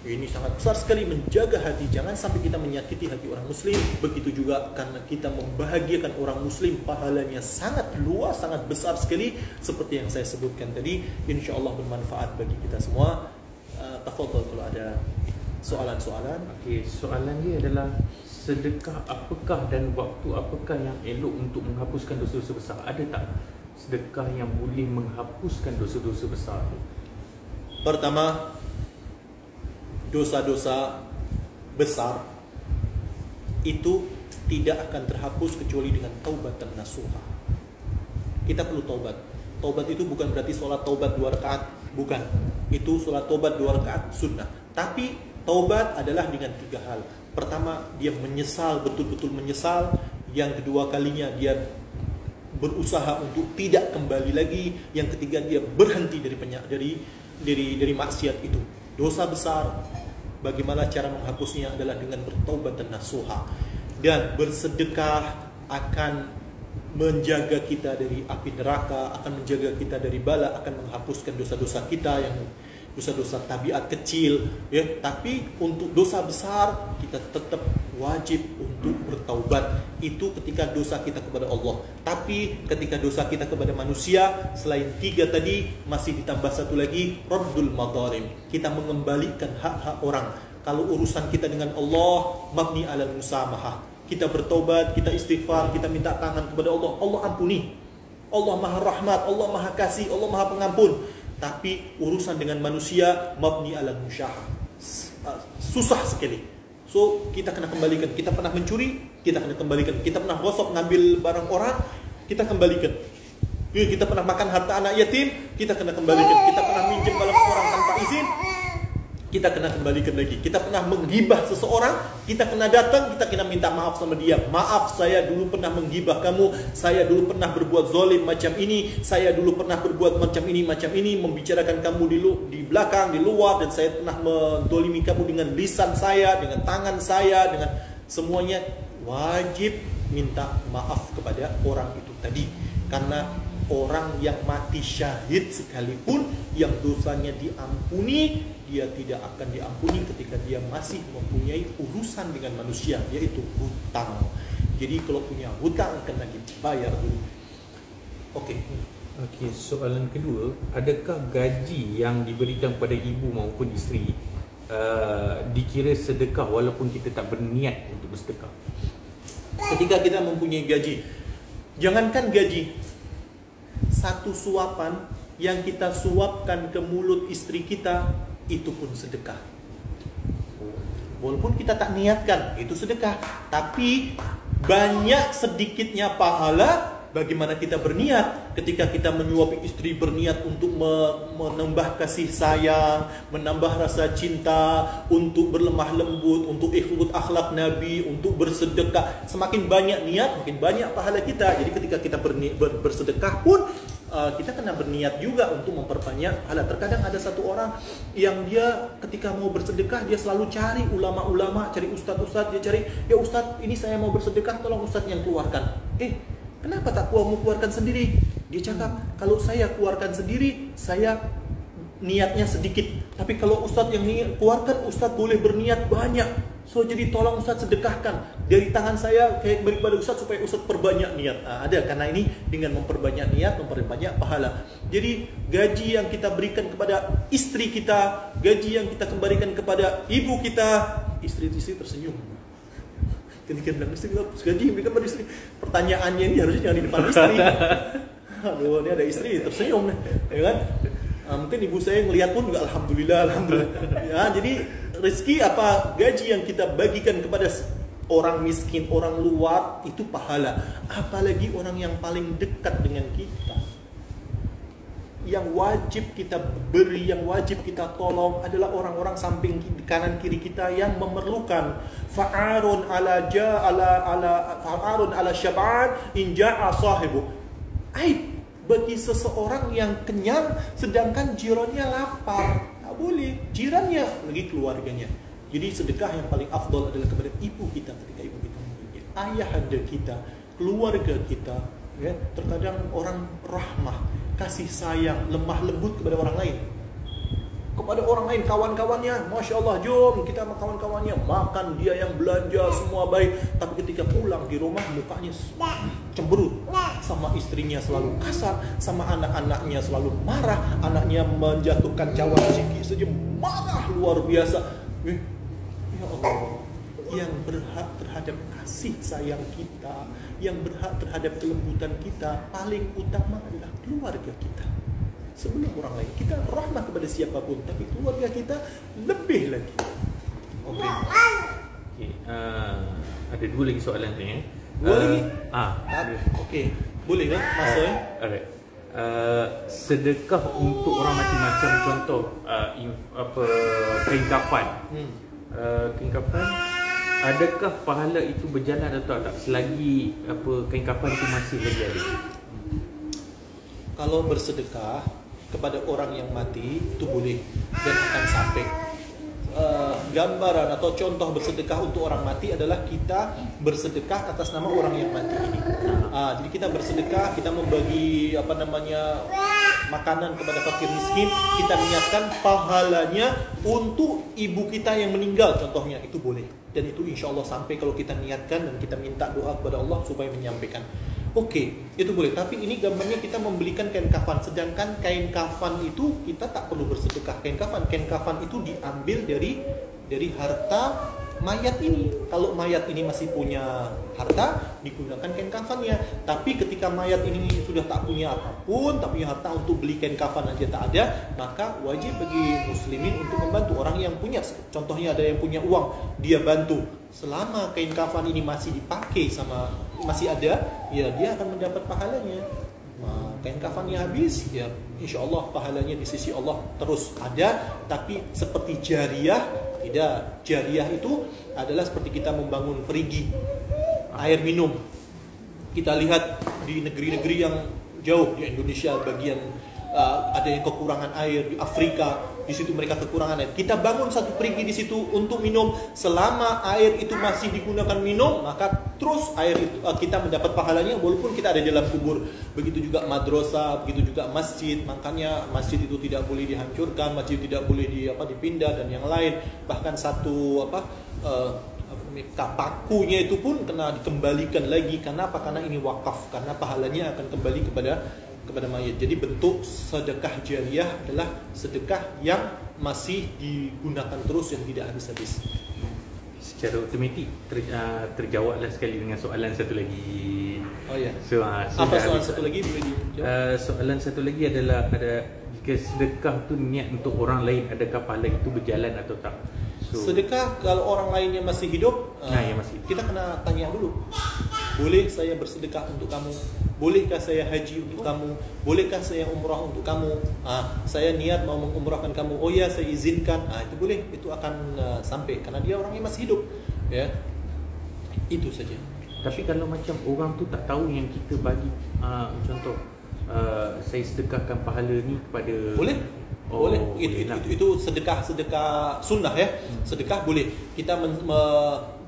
Ini sangat besar sekali, menjaga hati. Jangan sampai kita menyakiti hati orang muslim. Begitu juga karena kita membahagiakan orang muslim, pahalanya sangat luas, sangat besar sekali. Seperti yang saya sebutkan tadi, insya Allah bermanfaat bagi kita semua. Tafadhal kalau ada soalan-soalan. Okey, soalan dia adalah, sedekah apakah dan waktu apakah yang elok untuk menghapuskan dosa-dosa besar? Ada tak sedekah yang boleh menghapuskan dosa-dosa besar? Pertama, dosa-dosa besar itu tidak akan terhapus kecuali dengan taubat dan nasuha. Kita perlu taubat. Taubat itu bukan berarti sholat taubat 2 rakaat, bukan. Itu sholat taubat 2 rakaat sunnah. Tapi taubat adalah dengan 3 hal. Pertama, dia menyesal, betul-betul menyesal. Yang kedua kalinya, dia berusaha untuk tidak kembali lagi. Yang ketiga, dia berhenti dari maksiat itu. Dosa besar, bagaimana cara menghapusnya adalah dengan bertaubat dan nasuha. Dan bersedekah akan menjaga kita dari api neraka, akan menjaga kita dari bala, akan menghapuskan dosa-dosa kita yang dosa-dosa tabiat kecil, ya. Tapi untuk dosa besar kita tetap wajib untuk bertaubat. Itu ketika dosa kita kepada Allah. Tapi ketika dosa kita kepada manusia, selain 3 tadi, masih ditambah 1 lagi, raddul madhalim. Kita mengembalikan hak-hak orang. Kalau urusan kita dengan Allah, mabni alal musamahah. Kita bertaubat, kita istighfar, kita minta tangan kepada Allah, Allah ampuni. Allah Maha Rahmat, Allah Maha Kasih, Allah Maha Pengampun. Tapi urusan dengan manusia, mabni alal musyahah, susah sekali. So kita kena kembalikan. Kita pernah mencuri, kita kena kembalikan. Kita pernah gosok ngambil barang orang, kita kembalikan. Kita pernah makan harta anak yatim, kita kena kembalikan. Kita pernah minjem barang orang tanpa izin, kita kena kembalikan lagi. Kita pernah menggibah seseorang, kita kena datang, kita kena minta maaf sama dia. Maaf, saya dulu pernah menggibah kamu, saya dulu pernah berbuat zalim macam ini, saya dulu pernah berbuat macam ini, membicarakan kamu di belakang, di luar, dan saya pernah mendolimi kamu dengan lisan saya, dengan tangan saya, dengan semuanya. Wajib minta maaf kepada orang itu tadi. Karena orang yang mati syahid sekalipun, yang dosanya diampuni, dia tidak akan diampuni ketika dia masih mempunyai urusan dengan manusia, yaitu hutang. Jadi kalau punya hutang kena dibayar dulu. Okey, soalan kedua, adakah gaji yang diberikan kepada ibu maupun isteri dikira sedekah walaupun kita tak berniat untuk bersedekah? Ketika kita mempunyai gaji, jangankan gaji, 1 suapan yang kita suapkan ke mulut istri kita, itu pun sedekah. Walaupun kita tak niatkan, itu sedekah. Tapi banyak sedikitnya pahala bagaimana kita berniat. Ketika kita menyuapi istri, berniat untuk menambah kasih sayang, menambah rasa cinta, untuk berlemah lembut, untuk ikut akhlak Nabi, untuk bersedekah. Semakin banyak niat, makin banyak pahala kita. Jadi ketika kita bersedekah pun, kita kena berniat juga untuk memperbanyak pahala. Terkadang ada satu orang yang dia ketika mau bersedekah, dia selalu cari ulama-ulama, cari ustadz-ustadz. Dia cari, ya ustadz, ini saya mau bersedekah, tolong ustadz yang keluarkan. Kenapa tak mau keluarkan sendiri? Dia cakap, kalau saya keluarkan sendiri, saya niatnya sedikit. Tapi kalau ustadz yang keluarkan, ustadz boleh berniat banyak. So jadi tolong ustadz sedekahkan dari tangan saya kayak kepada ustadz supaya ustadz perbanyak niat. Ada, karena ini dengan memperbanyak niat, memperbanyak pahala. Jadi gaji yang kita berikan kepada istri kita, gaji yang kita kembalikan kepada ibu kita, istri-istri tersenyum. Ketika bilang istri kita gaji berikan kepada istri, pertanyaannya ini harusnya jangan di depan istri. Aduh, ini ada istri tersenyum nih, ya kan? Mungkin ibu saya ngelihat pun juga alhamdulillah. Ya, jadi rezeki apa gaji yang kita bagikan kepada orang miskin, orang luar, itu pahala. Apalagi orang yang paling dekat dengan kita, yang wajib kita beri, yang wajib kita tolong adalah orang-orang samping kanan kiri kita yang memerlukan. Fa'arun ala syab'an in ja'a sahibu. Aib bagi seseorang yang kenyang sedangkan jirannya lapar. Tak boleh, jirannya lagi keluarganya. Jadi sedekah yang paling afdal adalah kepada ibu kita ketika ibu kita mempunyai, ayahanda kita, keluarga kita. Ya, terkadang orang rahmah, kasih sayang, lemah lembut kepada orang lain. Kepada orang lain, kawan-kawannya, Masya Allah, jom kita sama kawan-kawannya makan, dia yang belanja, semua baik. Tapi ketika pulang di rumah, mukanya cemberut. Sama istrinya selalu kasar, sama anak-anaknya selalu marah. Anaknya menjatuhkan cawan sikit saja, marah luar biasa. Ya Allah, yang berhak terhadap kasih sayang kita, yang berhak terhadap kelembutan kita, paling utama adalah keluarga kita. Sebelum orang lain, kita rahmat kepada siapapun, tapi keluarga kita lebih lagi. Okay. Ada dua lagi soalan ni. Dua lagi? Okay. Boleh kan? Masa alright. Sedekah untuk orang macam-macam, contoh kain kafan. Kain kafan, adakah pahala itu berjalan atau tak selagi kain kafan itu masih lagi ada? Kalau bersedekah kepada orang yang mati itu boleh dan akan sampai. Gambaran atau contoh bersedekah untuk orang mati adalah kita bersedekah atas nama orang yang mati ini. Jadi kita bersedekah, kita membagi makanan kepada fakir miskin, kita niatkan pahalanya untuk ibu kita yang meninggal contohnya, itu boleh. Dan itu insya Allah sampai kalau kita niatkan dan kita minta doa kepada Allah supaya menyampaikan. Itu boleh. Tapi ini gambarnya kita membelikan kain kafan. Sedangkan kain kafan itu kita tak perlu bersedekah. Kain kafan itu diambil dari harta mayat ini. Kalau mayat ini masih punya harta, digunakan kain kafannya. Tapi ketika mayat ini sudah tak punya apapun, tak punya harta untuk beli kain kafan aja tak ada, maka wajib bagi muslimin untuk membantu orang yang punya. Contohnya ada yang punya uang, dia bantu. Selama kain kafan ini masih dipakai masih ada, ya dia akan mendapat pahalanya. Kain kafannya habis, ya insya Allah pahalanya di sisi Allah terus ada. Tapi seperti jariah, tidak. Jariah itu adalah seperti kita membangun perigi air minum. Kita lihat di negeri-negeri yang jauh, di Indonesia bagian ada yang kekurangan air, di Afrika di situ mereka kekurangan air. Kita bangun satu perigi di situ untuk minum. Selama air itu masih digunakan minum, maka terus air itu kita mendapat pahalanya walaupun kita ada dalam kubur. Begitu juga madrasah, begitu juga masjid. Makanya masjid itu tidak boleh dihancurkan, masjid tidak boleh dipindah dan yang lain. Bahkan satu pakunya itu pun kena dikembalikan lagi. Kenapa? Karena ini wakaf, karena pahalanya akan kembali kepada mayat. Jadi bentuk sedekah jariah adalah sedekah yang masih digunakan terus, yang tidak habis-habis. Secara otomatik terjawablah sekali dengan soalan satu lagi. Oh ya. So, Apa soalan satu lagi boleh dijawab? Soalan satu lagi adalah jika sedekah tu niat untuk orang lain, adakah pahala itu berjalan atau tak? Sedekah kalau orang lain yang masih hidup, yang masih hidup, kita kena tanya dulu. Boleh saya bersedekah untuk kamu? Bolehkah saya haji untuk kamu? Bolehkah saya umrah untuk kamu? Saya niat mau mengumrahkan kamu. Oh ya, saya izinkan. Itu boleh. Itu akan sampai karena dia orang yang masih hidup. Ya, itu saja. Tapi kalau macam orang tu tak tahu yang kita bagi, contoh saya sedekahkan pahala ni kepada, boleh. Boleh. Itu sedekah sunnah ya. Sedekah boleh. Kita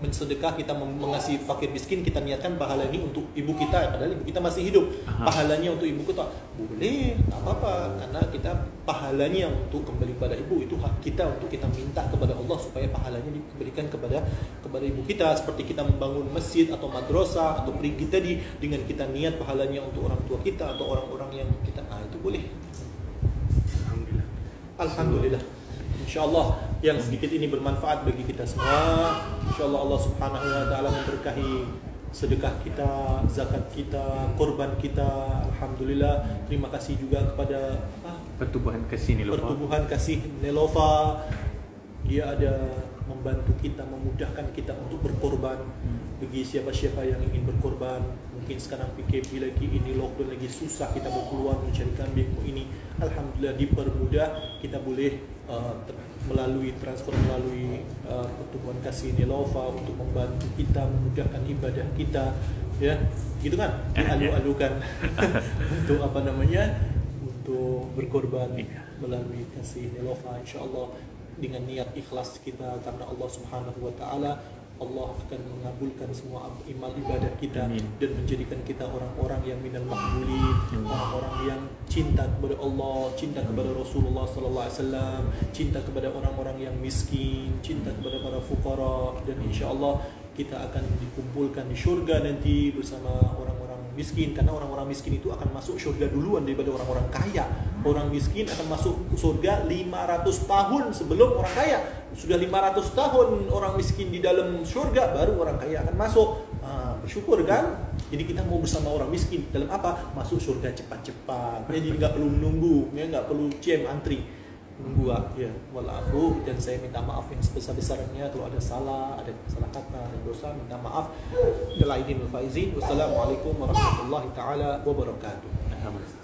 mensedekah, kita mengasihi fakir miskin, kita niatkan pahala ini untuk ibu kita, padahal ibu kita masih hidup. Pahalanya untuk ibu kita boleh, tak apa-apa, karena kita pahalanya untuk kembali kepada ibu, itu hak kita untuk kita minta kepada Allah supaya pahalanya diberikan kepada ibu kita, seperti kita membangun masjid atau madrasah atau perigi tadi, dengan kita niat pahalanya untuk orang tua kita atau orang-orang yang kita, itu boleh. Alhamdulillah. InsyaAllah yang sedikit ini bermanfaat bagi kita semua. InsyaAllah Allah Subhanahu wa ta'ala memberkahi sedekah kita, zakat kita, korban kita. Alhamdulillah. Terima kasih juga kepada Pertubuhan Kasih Nelofa. Dia ada membantu kita, memudahkan kita untuk berkorban. Bagi siapa-siapa yang ingin berkorban, mungkin sekarang PKP lagi, ini lockdown lagi, susah kita berkeluar mencari kambing ini. Alhamdulillah dipermudah, kita boleh transfer melalui Pertubuhan Kasih Nelofa untuk membantu kita, memudahkan ibadah kita, ya, gitu kan? Dialu-alukan untuk untuk berkorban melalui Kasih Nelofa, insyaallah dengan niat ikhlas kita karena Allah Subhanahu wa taala. Allah akan mengabulkan semua amal ibadah kita. Amin. Dan menjadikan kita orang-orang yang minal maqbulin, orang-orang yang cinta kepada Allah, cinta kepada Rasulullah sallallahu alaihi wasallam, cinta kepada orang-orang yang miskin, cinta kepada para fuqara, dan insyaallah kita akan dikumpulkan di syurga nanti bersama orang-orang miskin, karena orang-orang miskin itu akan masuk syurga duluan daripada orang-orang kaya. Orang miskin akan masuk surga 500 tahun sebelum orang kaya. Sudah 500 tahun orang miskin di dalam surga, baru orang kaya akan masuk. Bersyukur kan? Jadi kita mau bersama orang miskin dalam apa? Masuk surga cepat-cepat. Jadi nggak perlu menunggu, ya, nggak perlu jam antri. Nunggu ya. Walau, dan saya minta maaf yang sebesar-besarnya kalau ada salah kata, ada dosa, minta maaf. Wassalamualaikum warahmatullahi taala wabarakatuh.